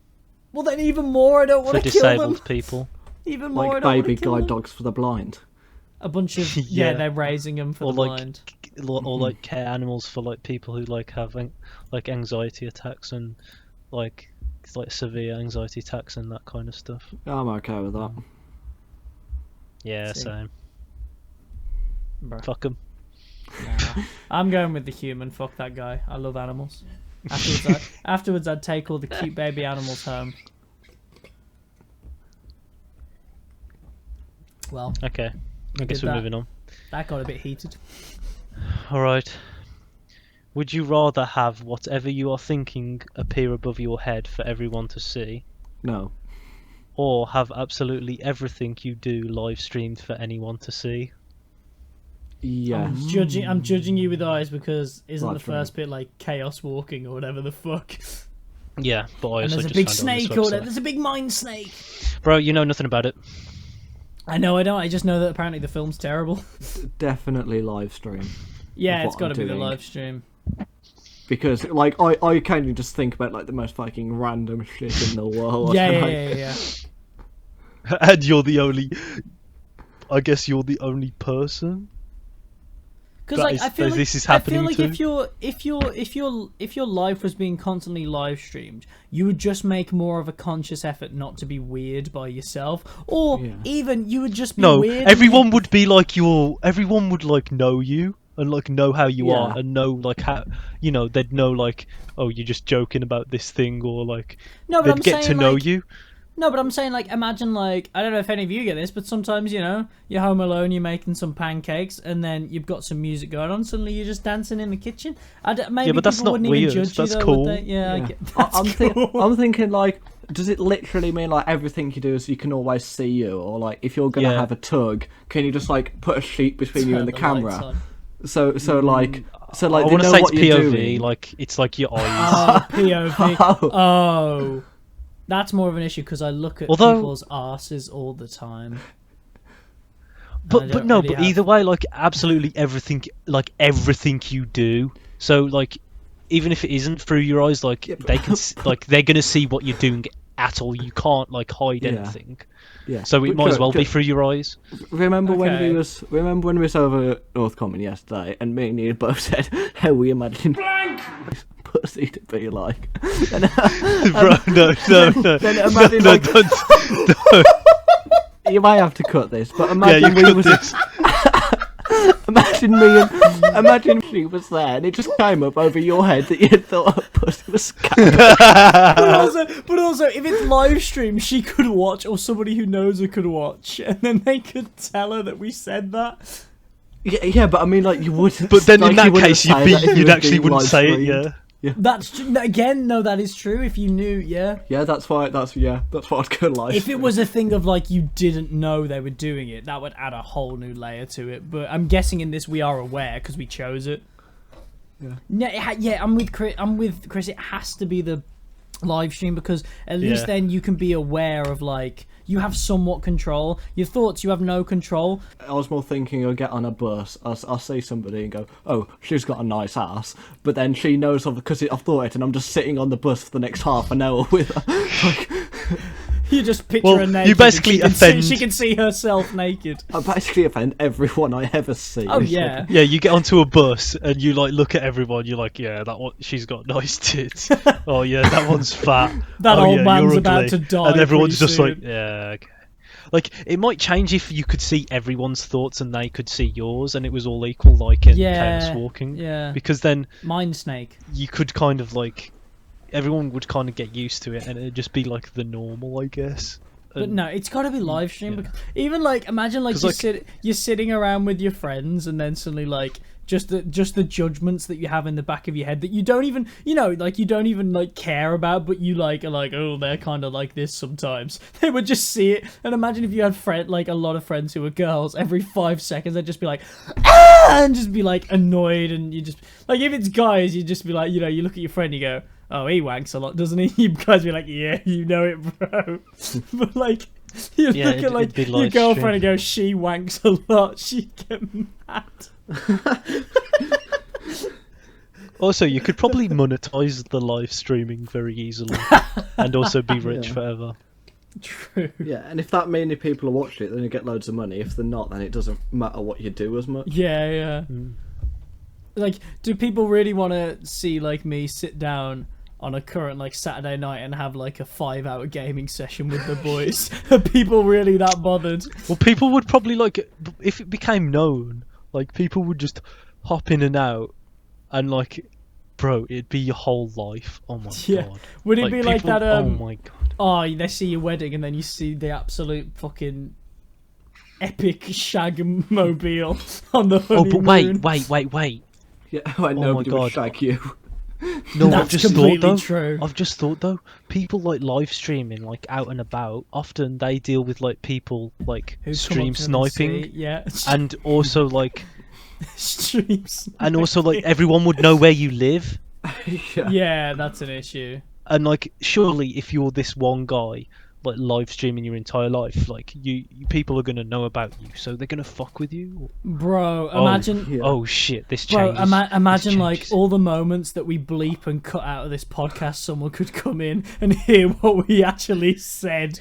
Well, then even more, I don't for want to kill them. disabled people? Even more, I like don't want baby to kill guide them. dogs for the blind. A bunch of Yeah. they're raising them for Or the like, blind. or like care animals for like people who like have like anxiety attacks and like severe anxiety attacks and that kind of stuff. Yeah, I'm okay with that. Yeah, See. same. Bruh. Fuck 'em. Nah. I'm going with the human. Fuck that guy. I love animals. Afterwards, I'd take all the cute baby animals home. Well, Okay, I guess did we're that. moving on. that got a bit heated. All right. Would you rather have whatever you are thinking appear above your head for everyone to see, No. or have absolutely everything you do live streamed for anyone to see? Yes. I'm judging you with eyes because isn't Live the first bit like chaos walking or whatever the fuck? Yeah, but I And also there's a just big found it on this snake or website. there's a big mind snake. Bro, you know nothing about it. I know, I don't. I just know that apparently the film's terrible. Definitely live stream. Yeah, Of it's what got I'm to be the doing. live stream. Because, like, I kind of just think about, like, the most fucking random shit in the world. Yeah, and, yeah, like, yeah, yeah. And you're the only... I guess you're the only person? Because That like is- I feel that like this is I feel happening like to? if your life was being constantly live streamed, you would just make more of a conscious effort not to be weird by yourself, or Yeah. even you would just be No, weird. everyone would be like everyone would like know you and like know how you Yeah. are and know like how, you know, they'd know like, oh, you're just joking about this thing, or like No, but they'd I'm get to saying, know like- you. No, but I'm saying like imagine like I don't know if any of you get this, but sometimes you're home alone, you're making some pancakes, and then you've got some music going on. Suddenly you're just dancing in the kitchen. Maybe but that's people not wouldn't weird, even judge that's you though, cool. would they? Yeah, I Yeah. get, that's I'm thinking, like, does it literally mean, like, everything you do is you can always see you? Or, like, if you're going to Yeah. have a tug, can you just, like, put a sheet between you Turn and the the lights camera? on. So like, I they want to know say it's what you're POV, doing. like it's like your eyes. Oh, POV. Oh. Oh, that's more of an issue because I look at Although- people's asses all the time. I But don't no, really but have- either way, like absolutely everything, like everything you do. So like, even if it isn't through your eyes, like Yeah, but- they can, like they're gonna see what you're doing at all. You can't like hide Yeah. anything. Yeah. So it But might as go- well go- be through your eyes. Remember when Okay. we was over at North Common yesterday, and me and you both said how we imagined pussy to be like. And, Bro, no. then imagine No, like don't. you might have to cut this, but Yeah, imagine you we cut was this. imagine she was there, and it just came up over your head that you thought her pussy was scary. but also, if it's live stream, she could watch, or somebody who knows her could watch, and then they could tell her that we said that. Yeah, but I mean, like, you would. But then like, in that wouldn't case, say that if it you'd was actually being wouldn't say it. live-streamed. Yeah. That's true. Again, no, that is true. If you knew, yeah. Yeah, that's why. That's what I'd go live. If it was a thing of like you didn't know they were doing it, that would add a whole new layer to it. But I'm guessing in this we are aware because we chose it. Yeah. Yeah, I'm with Chris. It has to be the live stream because at least Yeah. then you can be aware of like you have somewhat control. Your thoughts, you have no control. I was more thinking I'll get on a bus, I'll see somebody and go, oh, she's got a nice ass, but then she knows of because I've thought it, and I'm just sitting on the bus for the next half an hour with her. Like, You just picture Well, her naked. you basically and she can see- offend- She can see herself naked. I basically offend everyone I ever see. Oh It's yeah. like, Yeah, you get onto a bus and you like look at everyone. You're like, yeah, that one, she's got nice tits. Oh yeah, that one's fat. That oh, old yeah, man's you're about ugly. to die And everyone's pretty just like, soon. yeah, okay. Like it might change if you could see everyone's thoughts and they could see yours, and it was all equal, like in Chaos Walking. Yeah. Because then Mind snake. you could kind of like, everyone would kind of get used to it, and it'd just be like the normal, I guess. But And- no, it's got to be live stream. yeah. Because even like, imagine like 'Cause, you're sitting around with your friends, and then suddenly like just the judgments that you have in the back of your head that you don't even like you don't even like care about, but you like are like, oh, they're kind of like this sometimes. They would just see it, and imagine if you had a lot of friends who were girls. Every 5 seconds they'd just be like, ah, and just be like annoyed, and you just like if it's guys, you'd just be like, you look at your friend, you go, oh, he wanks a lot, doesn't he? You guys be like, yeah, you know it, bro. But like, you Yeah, look at it'd like be your live girlfriend stream. and go, she wanks a lot. She get mad. Also, you could probably monetize the live streaming very easily, and also be rich Yeah. forever. True. yeah, and if that many people are watching it, then you get loads of money. If they're not, then it doesn't matter what you do as much. Yeah, yeah. Mm. Like, do people really want to see like me sit down on a current like Saturday night and have like a 5-hour gaming session with the boys? Are people really that bothered? Well, people would probably like, if it became known, like people would just hop in and out, and like, bro, it'd be your whole life. Oh my Yeah. god. Would it be like people- that? Oh my god. Oh, they see your wedding and then you see the absolute fucking epic shag mobile on the Oh, honeymoon. but wait. Yeah, why nobody would God. shag you. No, That's I've just completely thought though. true. I've just thought though. People like live streaming, like out and about. Often they deal with like people like Who come stream up to them and sniping, see- yeah, and also like, streams. like everyone would know where you live. Yeah. Yeah, that's an issue. And like, surely if you're this one guy, like live streaming your entire life, like you people are gonna know about you, so they're gonna fuck with you. Bro, imagine. Yeah. Oh shit, this Bro, changes. imagine This like changes. all the moments that we bleep and cut out of this podcast. Someone could come in and hear what we actually said.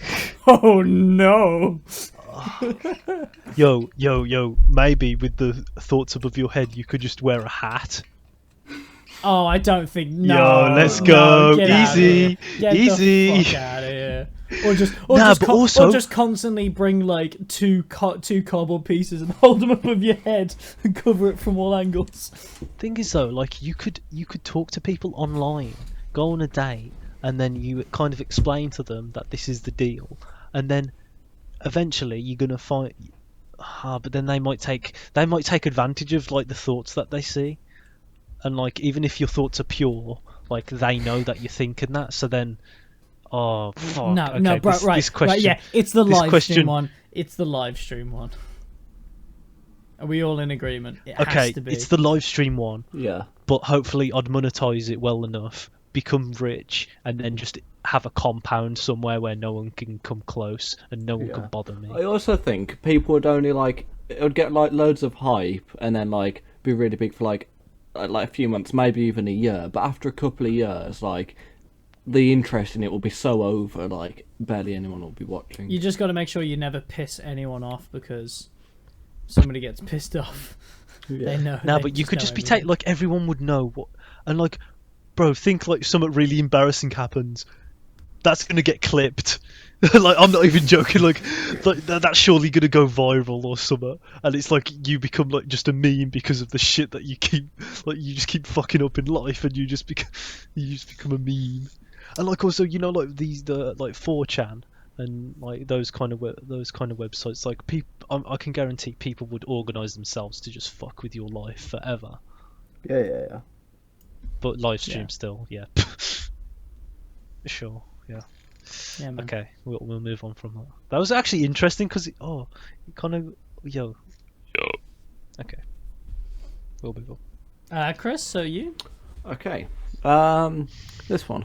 Oh no! Yo, maybe with the thoughts above your head, you could just wear a hat. Oh, I don't think. No, Yo, let's no, go. get out of Easy, here. Get easy. the fuck out of here. Or just, Nah, but also- or just constantly bring like two cardboard pieces and hold them above your head and cover it from all angles. Thing is though, like you could talk to people online, go on a date, and then you kind of explain to them that this is the deal, and then eventually you're gonna find. But then they might take advantage of like the thoughts that they see, and like even if your thoughts are pure, like they know that you're thinking that, so then. Oh fuck! No, okay, no, bro, this, right, this question, right, yeah, it's the this live question- stream one. It's the live stream one. Are we all in agreement? It has Okay, to be. it's the live stream one, Yeah. but hopefully I'd monetize it well enough, become rich, and then just have a compound somewhere where no one can come close and no one Yeah. can bother me. I also think people would only like it would get like loads of hype and then like be really big for like a few months, maybe even a year. But after a couple of years, like the interest in it will be so over, like barely anyone will be watching. You just got to make sure you never piss anyone off because somebody gets pissed off. They know. Nah, they but you could know just be everything. like everyone would know what, and like, bro, think like something really embarrassing happens. That's gonna get clipped. Like I'm not even joking. Like that's surely gonna go viral or something. And it's like you become like just a meme because of the shit that you keep. Like you just keep fucking up in life, and you just become a meme. And like also, you know, like the like 4chan and like those kind of websites. Like I can guarantee people would organize themselves to just fuck with your life forever. Yeah. But live stream Yeah. still, yeah. Sure, yeah. Yeah, man. Okay, we'll move on from that. That was actually interesting because it kind of yo. Okay, we'll move on. Chris, so you? Okay. This one.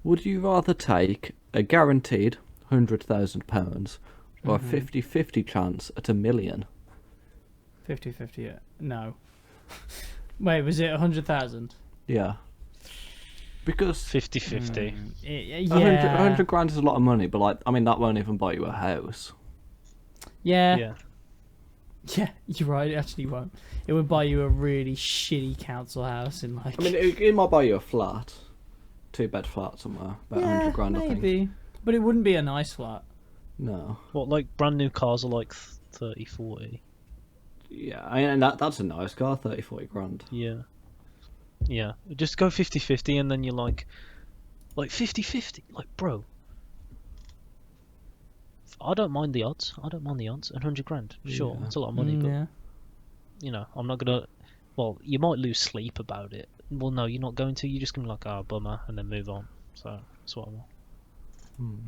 Would you rather take a guaranteed £100,000 or a 50-50 chance at $1 million? 50-50, yeah. No. Wait, was it 100,000? Yeah. Because 50-50. Yeah. 100 grand is a lot of money, but like, I mean, that won't even buy you a house. Yeah. Yeah. Yeah, you're right. It actually won't. It would buy you a really shitty council house in like. I mean, it might buy you a flat, 2-bed flat somewhere, about 100 grand, I think. maybe, but it wouldn't be a nice flat. No. What, like brand new cars are like 30, 40? Yeah, I mean, that's a nice car, 30-40 grand. Yeah. Yeah. Just go 50-50 and then you're like 50-50. Like, bro. I don't mind the odds. 100 grand. Sure, Yeah. it's a lot of money, but Yeah. you know, I'm not gonna. Well, you might lose sleep about it. Well, no, you're not going to. You're just gonna be like, oh, bummer, and then move on. So that's what I want.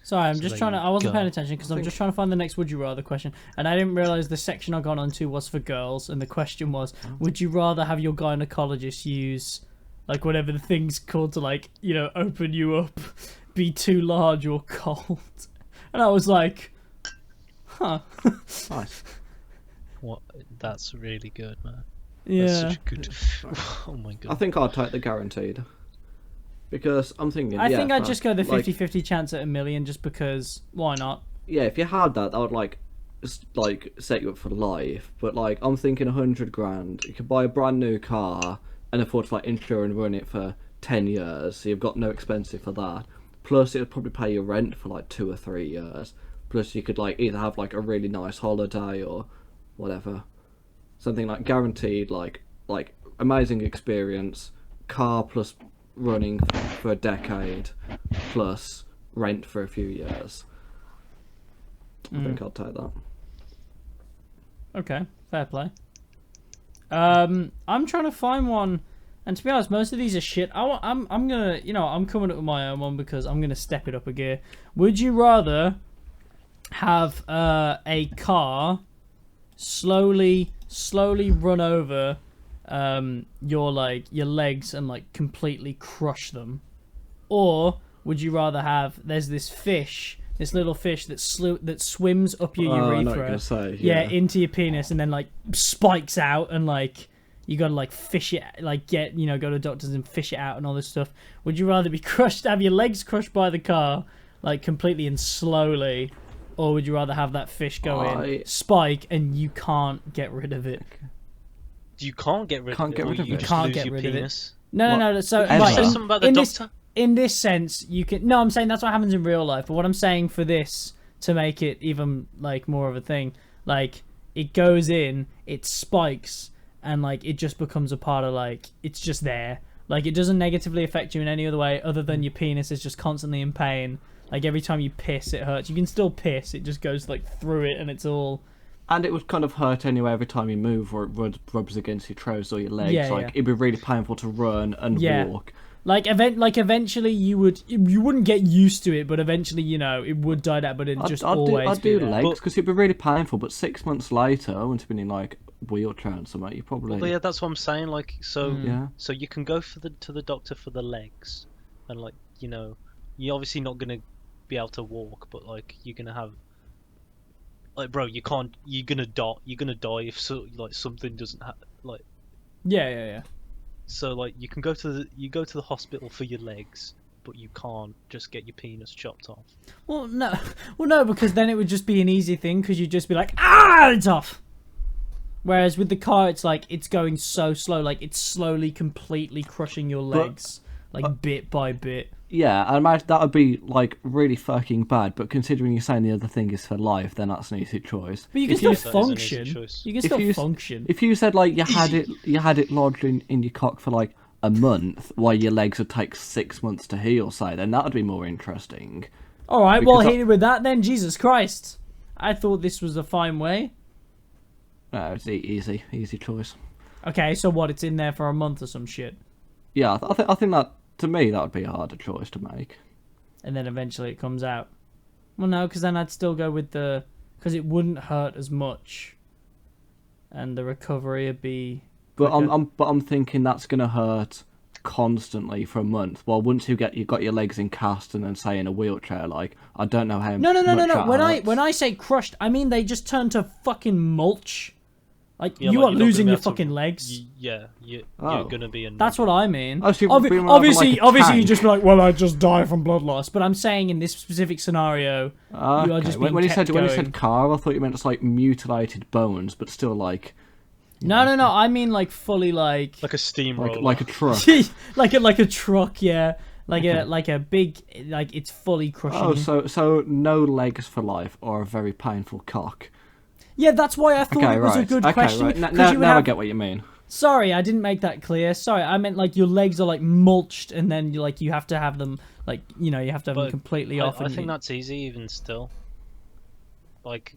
Sorry, I'm So just there trying to. you I wasn't go. paying attention because I'm just trying to find the next "Would you rather" question, and I didn't realize the section I got onto was for girls, and the question was, "Would you rather have your gynecologist use, like whatever the thing's called to like open you up, be too large or cold?" And I was like, "Huh, Nice. What? That's really good, man. yeah." That's such a good. Oh my I god. think I'd take the guaranteed. Because I'm thinking, I think I'd for, just go the like, 50-50 chance at $1 million, just because why not? Yeah, if you had that, that would like set you up for life. But like, I'm thinking 100 grand. You could buy a brand new car and afford to like insure and run it for 10 years. So you've got no expenses for that. Plus, it would probably pay your rent for like 2 or 3 years. Plus, you could like either have like a really nice holiday or whatever. Something like guaranteed, like amazing experience, car plus running for a decade, plus rent for a few years. I think I'll take that. Okay, fair play. I'm trying to find one, and to be honest, most of these are shit. I'm gonna, I'm coming up with my own one because I'm gonna step it up a gear. Would you rather have a car slowly run over your legs and like completely crush them, or would you rather have there's this little fish that swims up your I urethra, know what you're gonna say, yeah, yeah. into your penis, and then like spikes out, and like you gotta like fish it, like go to doctors and fish it out and all this stuff. Would you rather be crushed, have your legs crushed by the car, like completely and slowly, or would you rather have that fish go in, spike, and you can't get rid of it? You can't get rid Can't of get it. rid of You it. just Can't lose get your rid of it. penis. No. So Ever. right, Say something about the doctor. in this sense, you can. No, I'm saying that's what happens in real life. But what I'm saying for this, to make it even like more of a thing, like it goes in, it spikes, and like it just becomes a part of like it's just there. Like it doesn't negatively affect you in any other way other than your penis is just constantly in pain. Like every time you piss, it hurts. You can still piss. It just goes like through it, and it's all. And it would kind of hurt anyway every time you move, or it rubs against your trousers or your legs. Yeah, like yeah. it'd be really painful to run and Yeah. walk. Like eventually you wouldn't get used to it, but eventually it would die down. But it'd just always I'd be do there. legs because it'd be really painful. But 6 months later, I wouldn't have been in like wheelchair and something. You probably Well, yeah, that's what I'm saying. Like, so yeah. so you can go to the doctor for the legs, and like you're obviously not gonna be able to walk, but like you're gonna have. Like, bro, you can't. You're gonna die. You're gonna die if something doesn't like. Yeah. So like you can go to the hospital for your legs, but you can't just get your penis chopped off. Well, no, because then it would just be an easy thing because you'd just be like, it's off. Whereas with the car, it's like it's going so slow, like it's slowly, completely crushing your legs, like bit by bit. Yeah, I imagine that would be like really fucking bad. But considering you're saying the other thing is for life, then that's an easy choice. But you can That still is an easy function. choice. You can still function. If you said like you had it lodged in your cock for like a month, while your legs would take 6 months to heal, say, then that would be more interesting. All right, well, Because hit it with that then. Jesus Christ, I thought this was a fine way. No, it's easy choice. Okay, so what? It's in there for a month or some shit, Yeah, I think that to me that would be a harder choice to make. and then eventually it comes out. Well, no, because then I'd still go with because it wouldn't hurt as much, and the recovery would be. But quicker. I'm thinking that's gonna hurt constantly for a month. Well, once you got your legs in cast and then say in a wheelchair, like I don't know how. No. much that hurts. When I say crushed, I mean they just turn to fucking mulch. Like Yeah, you like, are you're not losing gonna your be able to- fucking legs. You're Oh. gonna be a. That's what I mean. Oh, so you'd be more of Obviously, like a obviously, you tank. just be like, well, I just die from blood loss. But I'm saying in this specific scenario, you are Okay. just being when you kept said going. when you said car, I thought you meant just like mutilated bones, but still like No. I mean like fully like like a steamroller. like a truck. like a truck, yeah. Like a big like it's fully crushing. Oh, you. so no legs for life or a very painful cock. Yeah, that's why I thought Okay, it was right. a good Okay, question. right. 'cause Now, you would now I have... get what you mean. Sorry, I didn't make that clear. Sorry, I meant like your legs are like mulched, and then you have to have them like you have to have them completely off. I and think that's easy, even still. Like,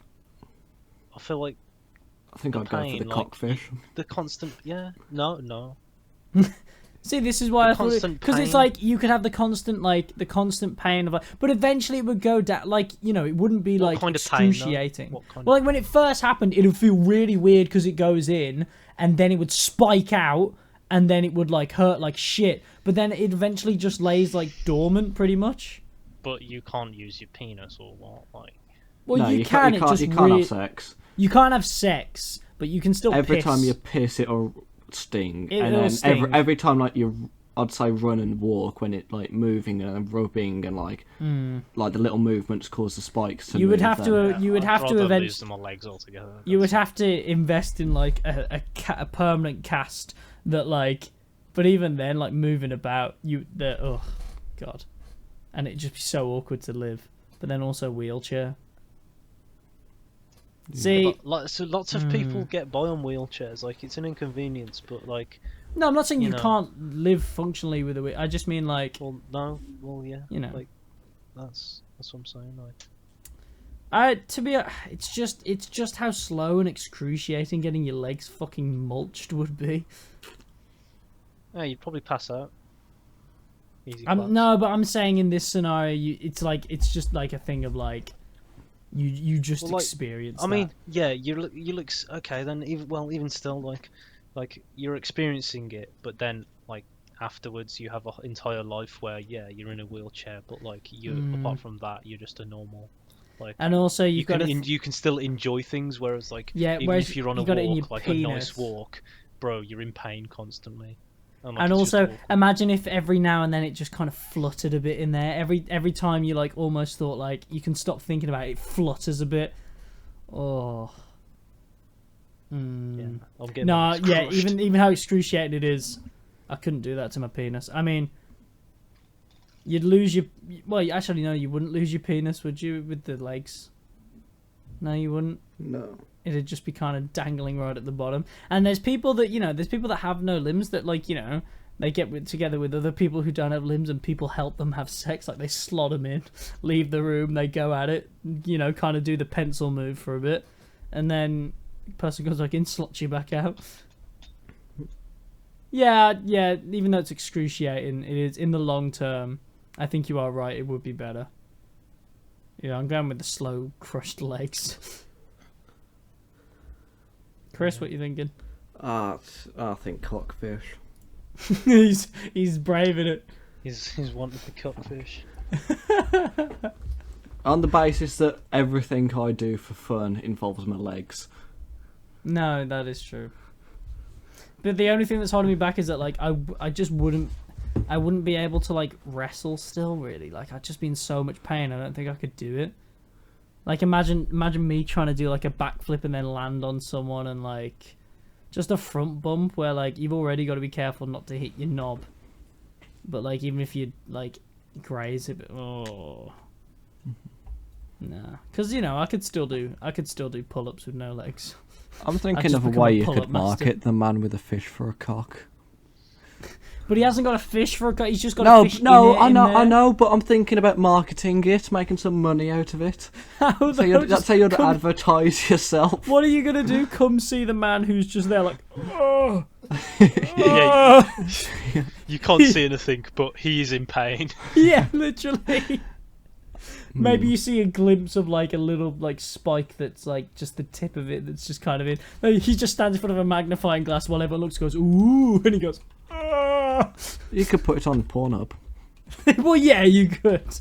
I feel like I think I'd go for pain, the like, cockfish. the constant. Yeah, no. See, this is why I thought constant because it's pain. like you could have the constant pain of like, but eventually it would go down. Like it wouldn't be What like kind of pain, though? excruciating. What kind Well, like when it first happened, it would feel really weird because it goes in and then it would spike out and then it would like hurt like shit. But then it eventually just lays like dormant, pretty much. But you can't use your penis or what? Like, Well, No, you can't. can. It just You can't have sex. You can't have sex, but you can still Every piss. time you piss, it'll sting, It'll and then sting. every time like I'd say run and walk when it like moving and rubbing and like the little movements cause the spikes to You would move have then. to. You would I'd have to rather eventually. lose my legs altogether. You would have to invest in like a permanent cast that like, but even then, like moving about, oh god, and it'd just be so awkward to live. But then also wheelchair. See, So lots of people get by on wheelchairs. Like, it's an inconvenience, but like, no, I'm not saying you know. can't live functionally with a wheel. I just mean like, well, no, well, yeah, You know. like that's what I'm saying. Like, It's just how slow and excruciating getting your legs fucking mulched would be. Yeah, you'd probably pass out. Easy class. No, but I'm saying in this scenario, it's just like a thing of like, you just Well, like, experience. I mean, yeah, you look okay. Then even still, like you're experiencing it, but then like afterwards, you have an entire life where you're in a wheelchair, but like apart from that, you're just a normal. Like, and also you can still enjoy things, whereas like even whereas if you're on a you got it in your walk, like penis. a nice walk, bro, you're in pain constantly. Like, And it's just also, awful. imagine if every now and then it just kind of fluttered a bit in there. Every time you like almost thought like you can stop thinking about it, it flutters a bit. Oh. Yeah, I'm getting No, my legs yeah, crushed. even how excruciating it is, I couldn't do that to my penis. I mean, you'd lose your. Well, actually, no, you wouldn't lose your penis, would you, with the legs? No, you wouldn't. No. It'd just be kind of dangling right at the bottom. And there's people that have no limbs that they get together with other people who don't have limbs, and people help them have sex. Like they slot them in, leave the room, they go at it, kind of do the pencil move for a bit, and then the person goes like in, slots you back out. Yeah. Even though it's excruciating, it is in the long term. I think you are right. It would be better. Yeah, I'm going with the slow, crushed legs. Chris, what you thinking? I think cockfish. he's brave in it. He's wanting the cutfish. On the basis that everything I do for fun involves my legs. No, that is true. But the only thing that's holding me back is that like I just wouldn't be able to like wrestle still really. Like I'd just be in so much pain. I don't think I could do it. Like imagine me trying to do like a backflip and then land on someone and like just a front bump where like you've already got to be careful not to hit your knob. But like even if you like graze it, nah, because I could still do pull-ups with no legs. I'm thinking just of a become way a you pull-up could market master. the man with a fish for a cock. But he hasn't got a fish for a cock. He's just got No, a fish. I in there. know, but I'm thinking about marketing it, making some money out of it. That's how you'd advertise yourself. What are you gonna do? Come see the man who's just there, like, oh, Yeah, you can't see anything, but he is in pain. yeah, literally. Maybe you see a glimpse of like a little like spike that's like just the tip of it that's just kind of in. Like, he just stands in front of a magnifying glass while everyone looks, goes, ooh, and he goes, ah. You could put it on Pornhub. Well, yeah, you could.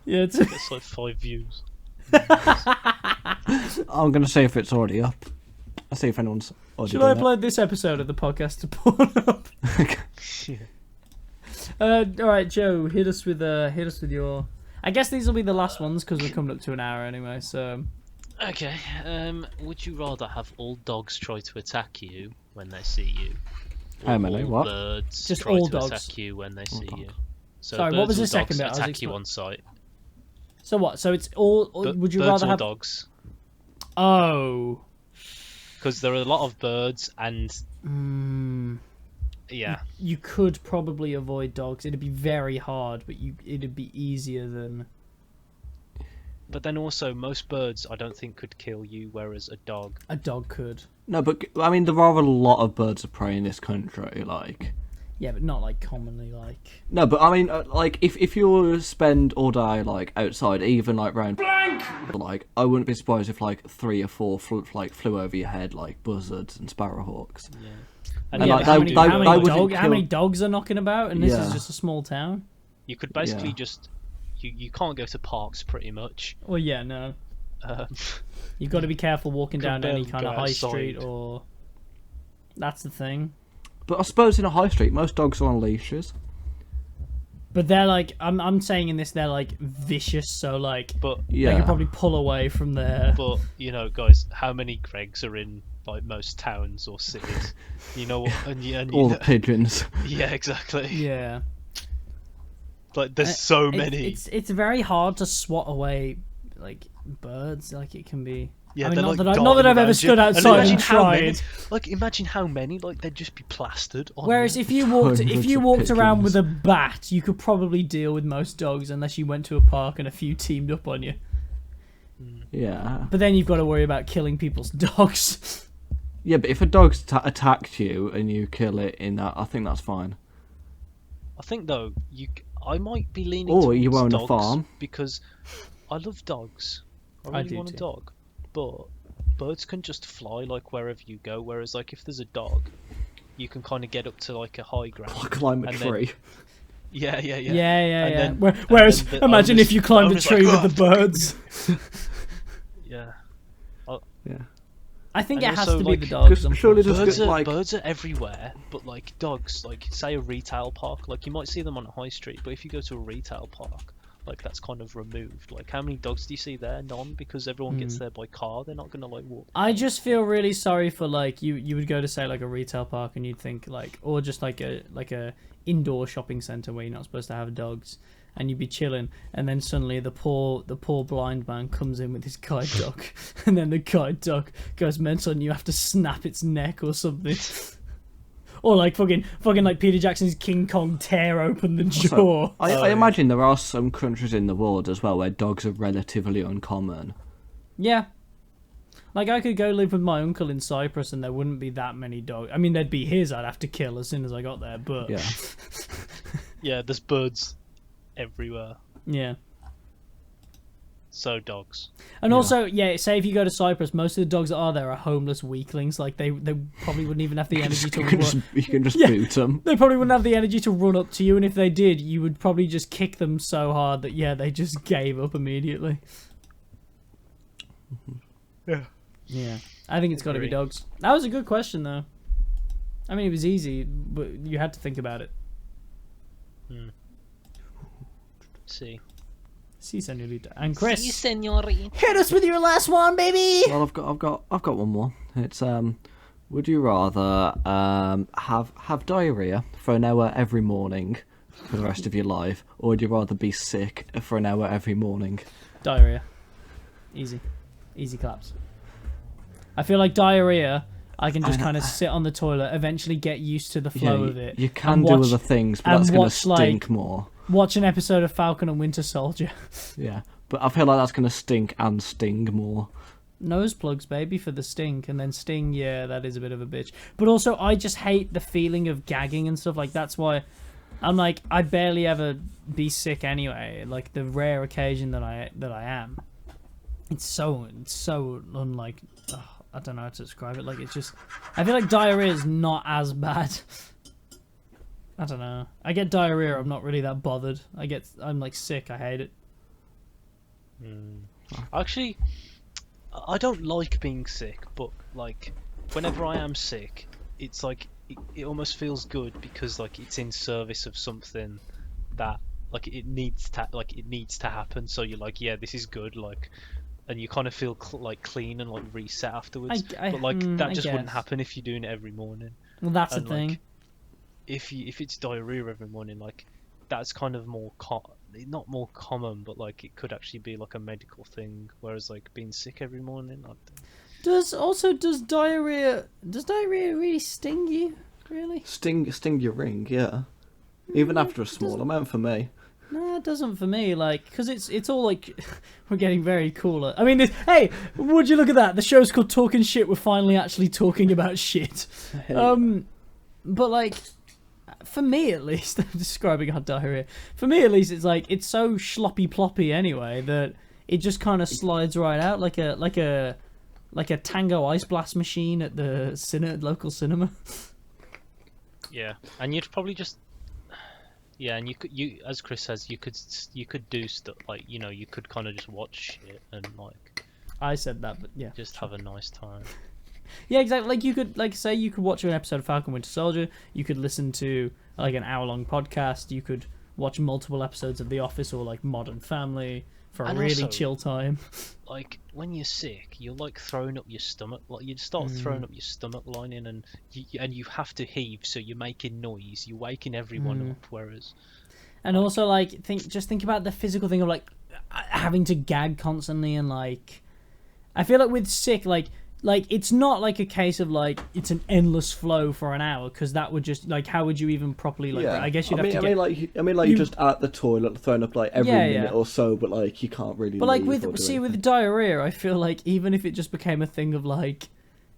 Yeah, it's It's like 5 views. I'm gonna see if it's already up. I'll see if anyone's already Should I done it. upload this episode of the podcast to Pornhub? Yeah. All right, Joe, hit us with your. I guess these will be the last ones because we're coming up to an hour anyway. So. Okay. Would you rather have all dogs try to attack you when they see you? How many? All What? birds Just try all to dogs. attack you when they see you. So Sorry, birds what was or the second dogs bit? I was attack you on sight. So what? So it's all. Would you birds rather or have? dogs? Oh. Because there are a lot of birds and yeah. You could probably avoid dogs. It'd be very hard, but it'd be easier than. But then also, most birds I don't think could kill you, whereas a dog. A dog could. No, but I mean there are a lot of birds of prey in this country. Like. Yeah, but not like commonly like. No, but I mean, like, if you spend all day, like, outside, even, like, round... Blank! Like, I wouldn't be surprised if, like, 3 or 4 flew over your head, like, buzzards and sparrowhawks. Yeah. And, yeah, like, but they how wouldn't many kill- dogs are knocking about, and this Yeah. is just a small town. You could basically Yeah. just you can't go to parks pretty much. Well, yeah, no. Um, You've got to be careful walking Could down any barely kind go of high outside. street or. That's the thing. But I suppose in a high street, most dogs are on leashes. But they're like, I'm saying in this, they're like vicious, so like but they Yeah. can probably pull away from there. but guys, how many Gregs are in like most towns or cities? You know what? And you All know, the pigeons. yeah, exactly. Yeah. Like there's so It- many. It's very hard to swat away like birds. Like it can be. Yeah, I mean, they're, not like, that darting I've ever around stood you. outside and imagine how many, tried. imagine how many, they'd just be plastered on Whereas you. if you Hundreds of walked around pigeons. with a bat, you could probably deal with most dogs unless you went to a park and a few teamed up on you. Yeah. But then you've got to worry about killing people's dogs. Yeah, but if a dog's attacked you and you kill it in that, I think that's fine. I think though, I might be leaning Or towards you own a dogs farm. because I love dogs. I I really do want a too. dog, but birds can just fly like wherever you go. Whereas like if there's a dog, you can kind of get up to like a high ground. Climb a and then- tree. Yeah. Yeah. And then- Whereas, and then the imagine owner's- if you climbed a owner's like, tree with "Oh, the birds. Yeah. Yeah. I think And it has also, to be like, the dogs. Because surely unfortunately. there's Birds are, like birds are everywhere, but like dogs, like say a retail park, like you might see them on a high street, but if you go to a retail park, like that's kind of removed. Like how many dogs do you see there? None, because everyone gets there by car. They're not gonna like walk. I just feel really sorry for like you would go to say like a retail park and you'd think like, or just like a indoor shopping center where you're not supposed to have dogs, and you'd be chilling, and then suddenly the poor blind man comes in with his guide dog, and then the guide dog goes mental and you have to snap its neck or something. Or like fucking like Peter Jackson's King Kong tear open the jaw. I imagine there are some countries in the world as well where dogs are relatively uncommon. Yeah. Like, I could go live with my uncle in Cyprus and there wouldn't be that many dogs. I mean, there'd be his I'd have to kill as soon as I got there, but... Yeah. Yeah, there's birds everywhere. Yeah. So dogs. And also, yeah, say if you go to Cyprus, most of the dogs that are there are homeless weaklings. Like, they probably wouldn't even have the energy to run. You can just Yeah. boot them. They probably wouldn't have the energy to run up to you, and if they did, you would probably just kick them so hard that, yeah, they just gave up immediately. Yeah. Yeah. I think it's got to be Agree. dogs. That was a good question, though. I mean, it was easy, but you had to think about it. See. Si, senorita. And Chris, señorita. hit us with your last one, baby! Well, I've got one more. It's would you rather have diarrhea for an hour every morning for the rest of your life, or would you rather be sick for an hour every morning? Diarrhea. Easy. Easy claps. I feel like diarrhea, I can just kind of sit on the toilet, eventually get used to the flow of it. You can and do watch, other things, but and that's going to watch, stink like- more. Watch an episode of Falcon and Winter Soldier. Yeah, but I feel like that's going to stink and sting more. Nose plugs, baby, for the stink. And then sting, yeah, that is a bit of a bitch. But also, I just hate the feeling of gagging and stuff. Like, that's why I'm like, I barely ever be sick anyway. Like, the rare occasion that I am. It's so unlike... I don't know how to describe it. Like, it's just... I feel like diarrhea is not as bad. I don't know. I get diarrhea, I'm not really that bothered. I'm like sick, I hate it. Actually, I don't like being sick, but like whenever I am sick, it's like it almost feels good because like it's in service of something that like it needs to happen. So you're like, yeah, this is good, like, and you kind of feel like clean and like reset afterwards. But like that I just wouldn't guess. happen if you're doing it every morning. Well, that's And, the thing. like, if it's diarrhea every morning, like that's kind of more not more common, but like it could actually be like a medical thing. Whereas like being sick every morning, Does diarrhea really sting you? Really? Sting your ring, yeah. Even after a small amount for me. No, it doesn't for me. Like, because it's all like we're getting very cooler. I mean, hey, would you look at that? The show's called Talking Shit. We're finally actually talking about shit. But like, for me at least, I'm describing our diarrhea. For me at least, it's like it's so sloppy ploppy anyway that it just kind of slides right out like a Tango ice blast machine at the local cinema. yeah, and you'd probably just and you as Chris says, you could do stuff like you could kind of just watch shit and like I said that, but yeah. just have a nice time. Yeah, exactly. Like you could, say you could watch an episode of Falcon Winter Soldier. You could listen to like an hour-long podcast. You could watch multiple episodes of The Office or like Modern Family for a And really also, chill time. Like when you're sick, you're like throwing up your stomach. Like you'd start throwing up your stomach lining, and you have to heave, so you're making noise. You're waking everyone up. Whereas, And also, like, think about the physical thing of like having to gag constantly and like. I feel like with sick, like it's not like a case of like it's an endless flow for an hour, because that would just like, how would you even properly like? Yeah, I guess you'd have to I get. mean, like you- just at the toilet, throwing up like every Yeah, minute yeah. or so, but like you can't really. But like leave or with do with anything. diarrhea, I feel like even if it just became a thing of like,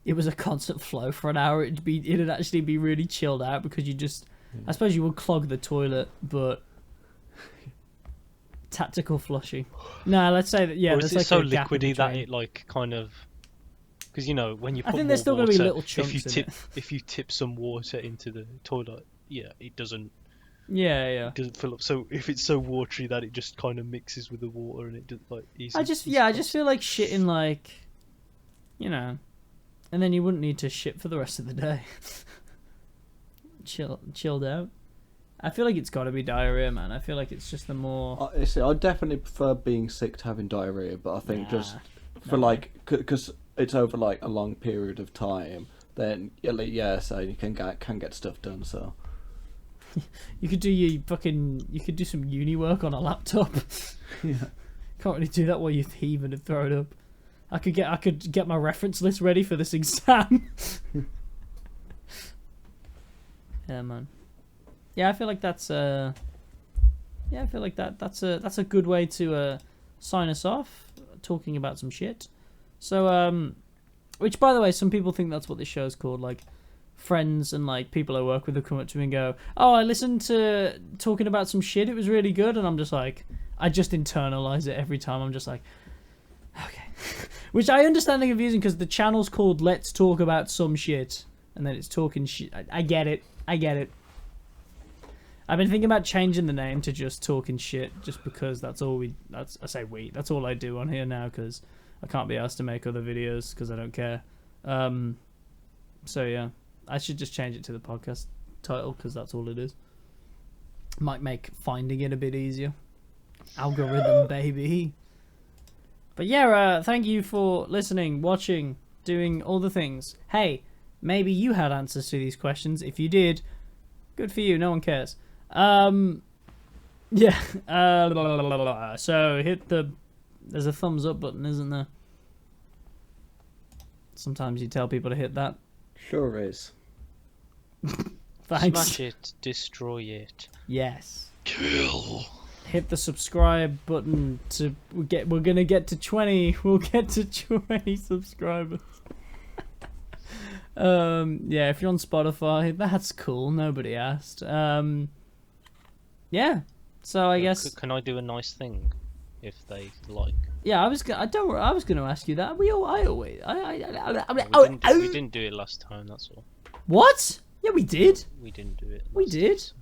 it was a constant flow for an hour, it'd actually be really chilled out, because you just, I suppose you would clog the toilet, but tactical flushing. No, let's say that or there's is it like so a gap in liquidy that between. it like kind of? Because you know when you put I think more there's still water, gonna be little if you chunks in tip it. if you tip some water into the toilet, yeah, it doesn't Yeah. fill up. So if it's so watery that it just kind of mixes with the water and it just like I just feel like shitting like, you know, and then you wouldn't need to shit for the rest of the day. Chilled out. I feel like it's got to be diarrhea, man. I feel like it's just the more. See, I definitely prefer being sick to having diarrhea, but I think just for no. like, because it's over like a long period of time, then yeah, so you can get stuff done. So You could do some uni work on a laptop. yeah, Can't really do that while you're heaving and throwing up. I could get my reference list ready for this exam. Yeah, man. Yeah, I feel like that's that's a good way to sign us off, talking about some shit. So which by the way, some people think that's what this show's called, like friends and like people I work with will come up to me and go, "Oh, I listened to talking about some shit. It was really good." And I'm just like, I just internalize it every time. I'm just like, okay. Which I understand the confusing, because the channel's called Let's Talk About Some Shit, and then it's talking shit. I get it. I've been thinking about changing the name to just Talking Shit, just because that's all I do on here now, because I can't be asked to make other videos because I don't care. So yeah, I should just change it to the podcast title, because that's all it is. Might make finding it a bit easier. Algorithm, baby. But yeah, thank you for listening, watching, doing all the things. Hey, maybe you had answers to these questions. If you did, good for you. No one cares. Yeah. So there's a thumbs up button, isn't there? Sometimes you tell people to hit that. sure is. Thanks. smash it, destroy it. Yes. Kill. Hit the subscribe button we're gonna get to 20. We'll get to 20 subscribers. Yeah, if you're on Spotify, that's cool. Nobody asked. Yeah. So I guess. Can I do a nice thing if they like? Yeah, I was gonna ask you that. We didn't do it last time. That's all. What? Yeah, we did. We didn't do it. We last did. episode.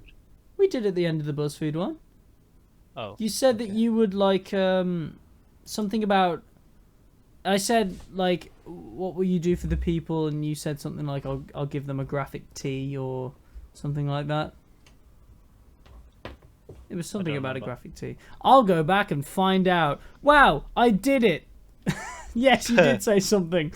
We did at the end of the BuzzFeed one. Oh. You said that you would like something about. I said like, what will you do for the people? And you said something like, I'll give them a graphic tee or something like that. It was something about a graphic tee. I'll go back and find out. Wow, I did it. Yes, you did say something.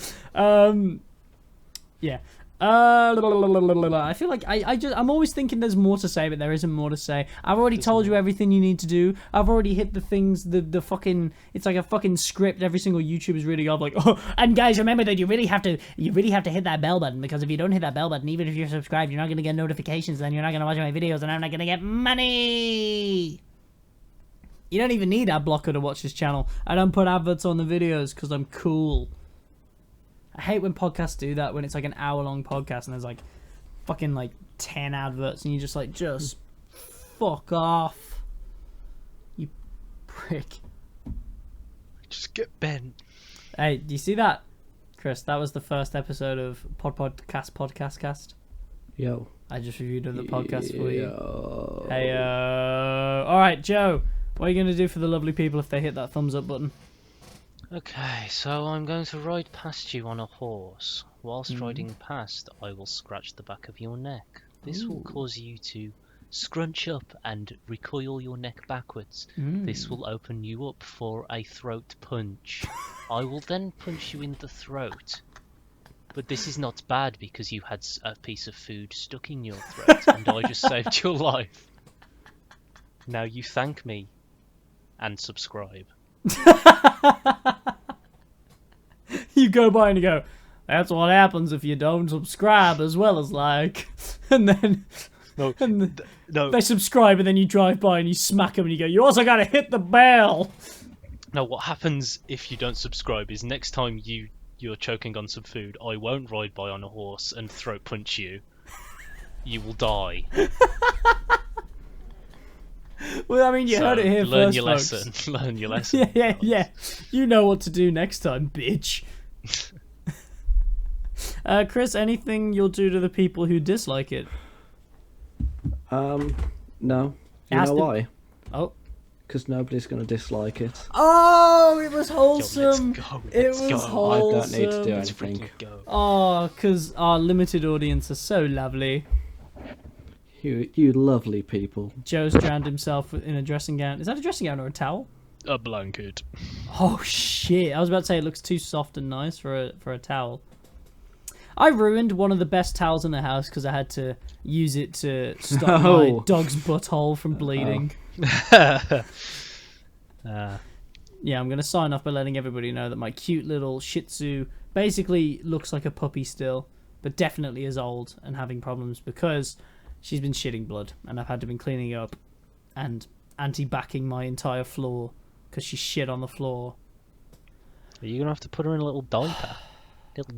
Yeah. I feel like I'm always thinking there's more to say, but there isn't more to say. I've already told you everything you need to do. I've already hit the things, the fucking, it's like a fucking script every single YouTuber's reading of, like, oh, and guys, remember that you really have to hit that bell button, because if you don't hit that bell button, even if you're subscribed, you're not going to get notifications, and you're not going to watch my videos, and I'm not going to get money. You don't even need ad blocker to watch this channel. I don't put adverts on the videos because I'm cool. I hate when podcasts do that, when it's like an hour-long podcast and there's like fucking like 10 adverts and you just like, just fuck off. You prick. Just get bent. Hey, do you see that? Chris, that was the first episode of Podcast. Yo. I just reviewed the podcast for you. Yo. Hey, alright, Joe, what are you going to do for the lovely people if they hit that thumbs up button? Okay, so I'm going to ride past you on a horse. Whilst riding past, I will scratch the back of your neck. This will cause you to scrunch up and recoil your neck backwards. This will open you up for a throat punch. I will then punch you in the throat. But this is not bad because you had a piece of food stuck in your throat and I just saved your life. Now you thank me and subscribe. go by and you go, that's what happens if you don't subscribe as well as like, and then No, and no, they subscribe and then you drive by and you smack them and you go, you also gotta hit the bell. no. What happens if you don't subscribe is next time you're choking on some food, I won't ride by on a horse and throat punch you. You will die. Well, I mean, you heard it here learn first, your folks. lesson. Learn your lesson. Yeah. You know what to do next time, bitch. Chris, anything you'll do to the people who dislike it? No. You Ask know them- why? Oh. Because nobody's going to dislike it. Oh, it was Yo, wholesome. let's go. It Let's was go. wholesome. I don't need to do Let's anything. freaking go. Oh, because our limited audience are so lovely. You lovely people. Joe's drowned himself in a dressing gown. Is that a dressing gown or a towel? A blanket. Oh shit! I was about to say it looks too soft and nice for a towel. I ruined one of the best towels in the house because I had to use it to stop my Oh. dog's butthole from bleeding. Yeah, I'm gonna sign off by letting everybody know that my cute little Shih Tzu basically looks like a puppy still, but definitely is old and having problems because she's been shitting blood, and I've had to been cleaning up and anti-backing my entire floor because she shit on the floor. Are you gonna have to put her in a little diaper?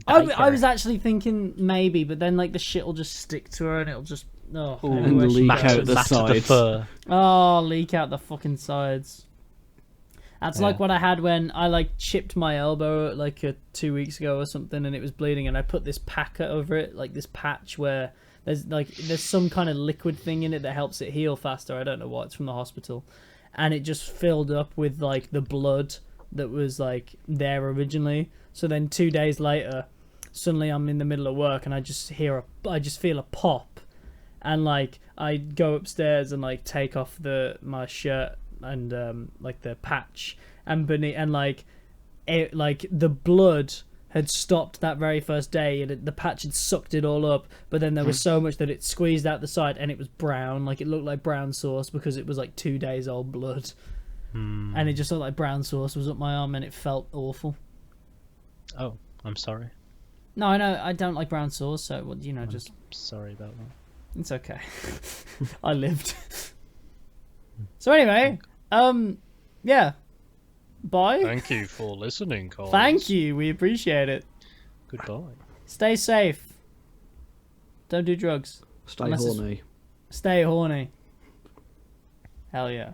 I was actually thinking maybe, but then like the shit will just stick to her and it'll just And leak out the sides. fur. leak out the fucking sides. That's like what I had when I like chipped my elbow like 2 weeks ago or something, and it was bleeding, and I put this pack over it, like this patch where there's some kind of liquid thing in it that helps it heal faster. I don't know what, it's from the hospital, and it just filled up with like the blood that was like there originally. So then 2 days later, suddenly I'm in the middle of work and I just feel a pop, and like I go upstairs and like take off my shirt and like the patch, and beneath, and like the blood had stopped that very first day, and the patch had sucked it all up, but then there was so much that it squeezed out the side and it was brown, like it looked like brown sauce because it was like 2 days old blood. And it just looked like brown sauce was up my arm and it felt awful. Oh, I'm sorry. No, I know I don't like brown sauce, so well, you know, just Sorry about that. it's okay. I lived. So anyway, yeah. Bye. Thank you for listening, Carl. Thank you. We appreciate it. Goodbye. Stay safe. Don't do drugs. Stay Unless it's- horny. Stay horny. Hell yeah.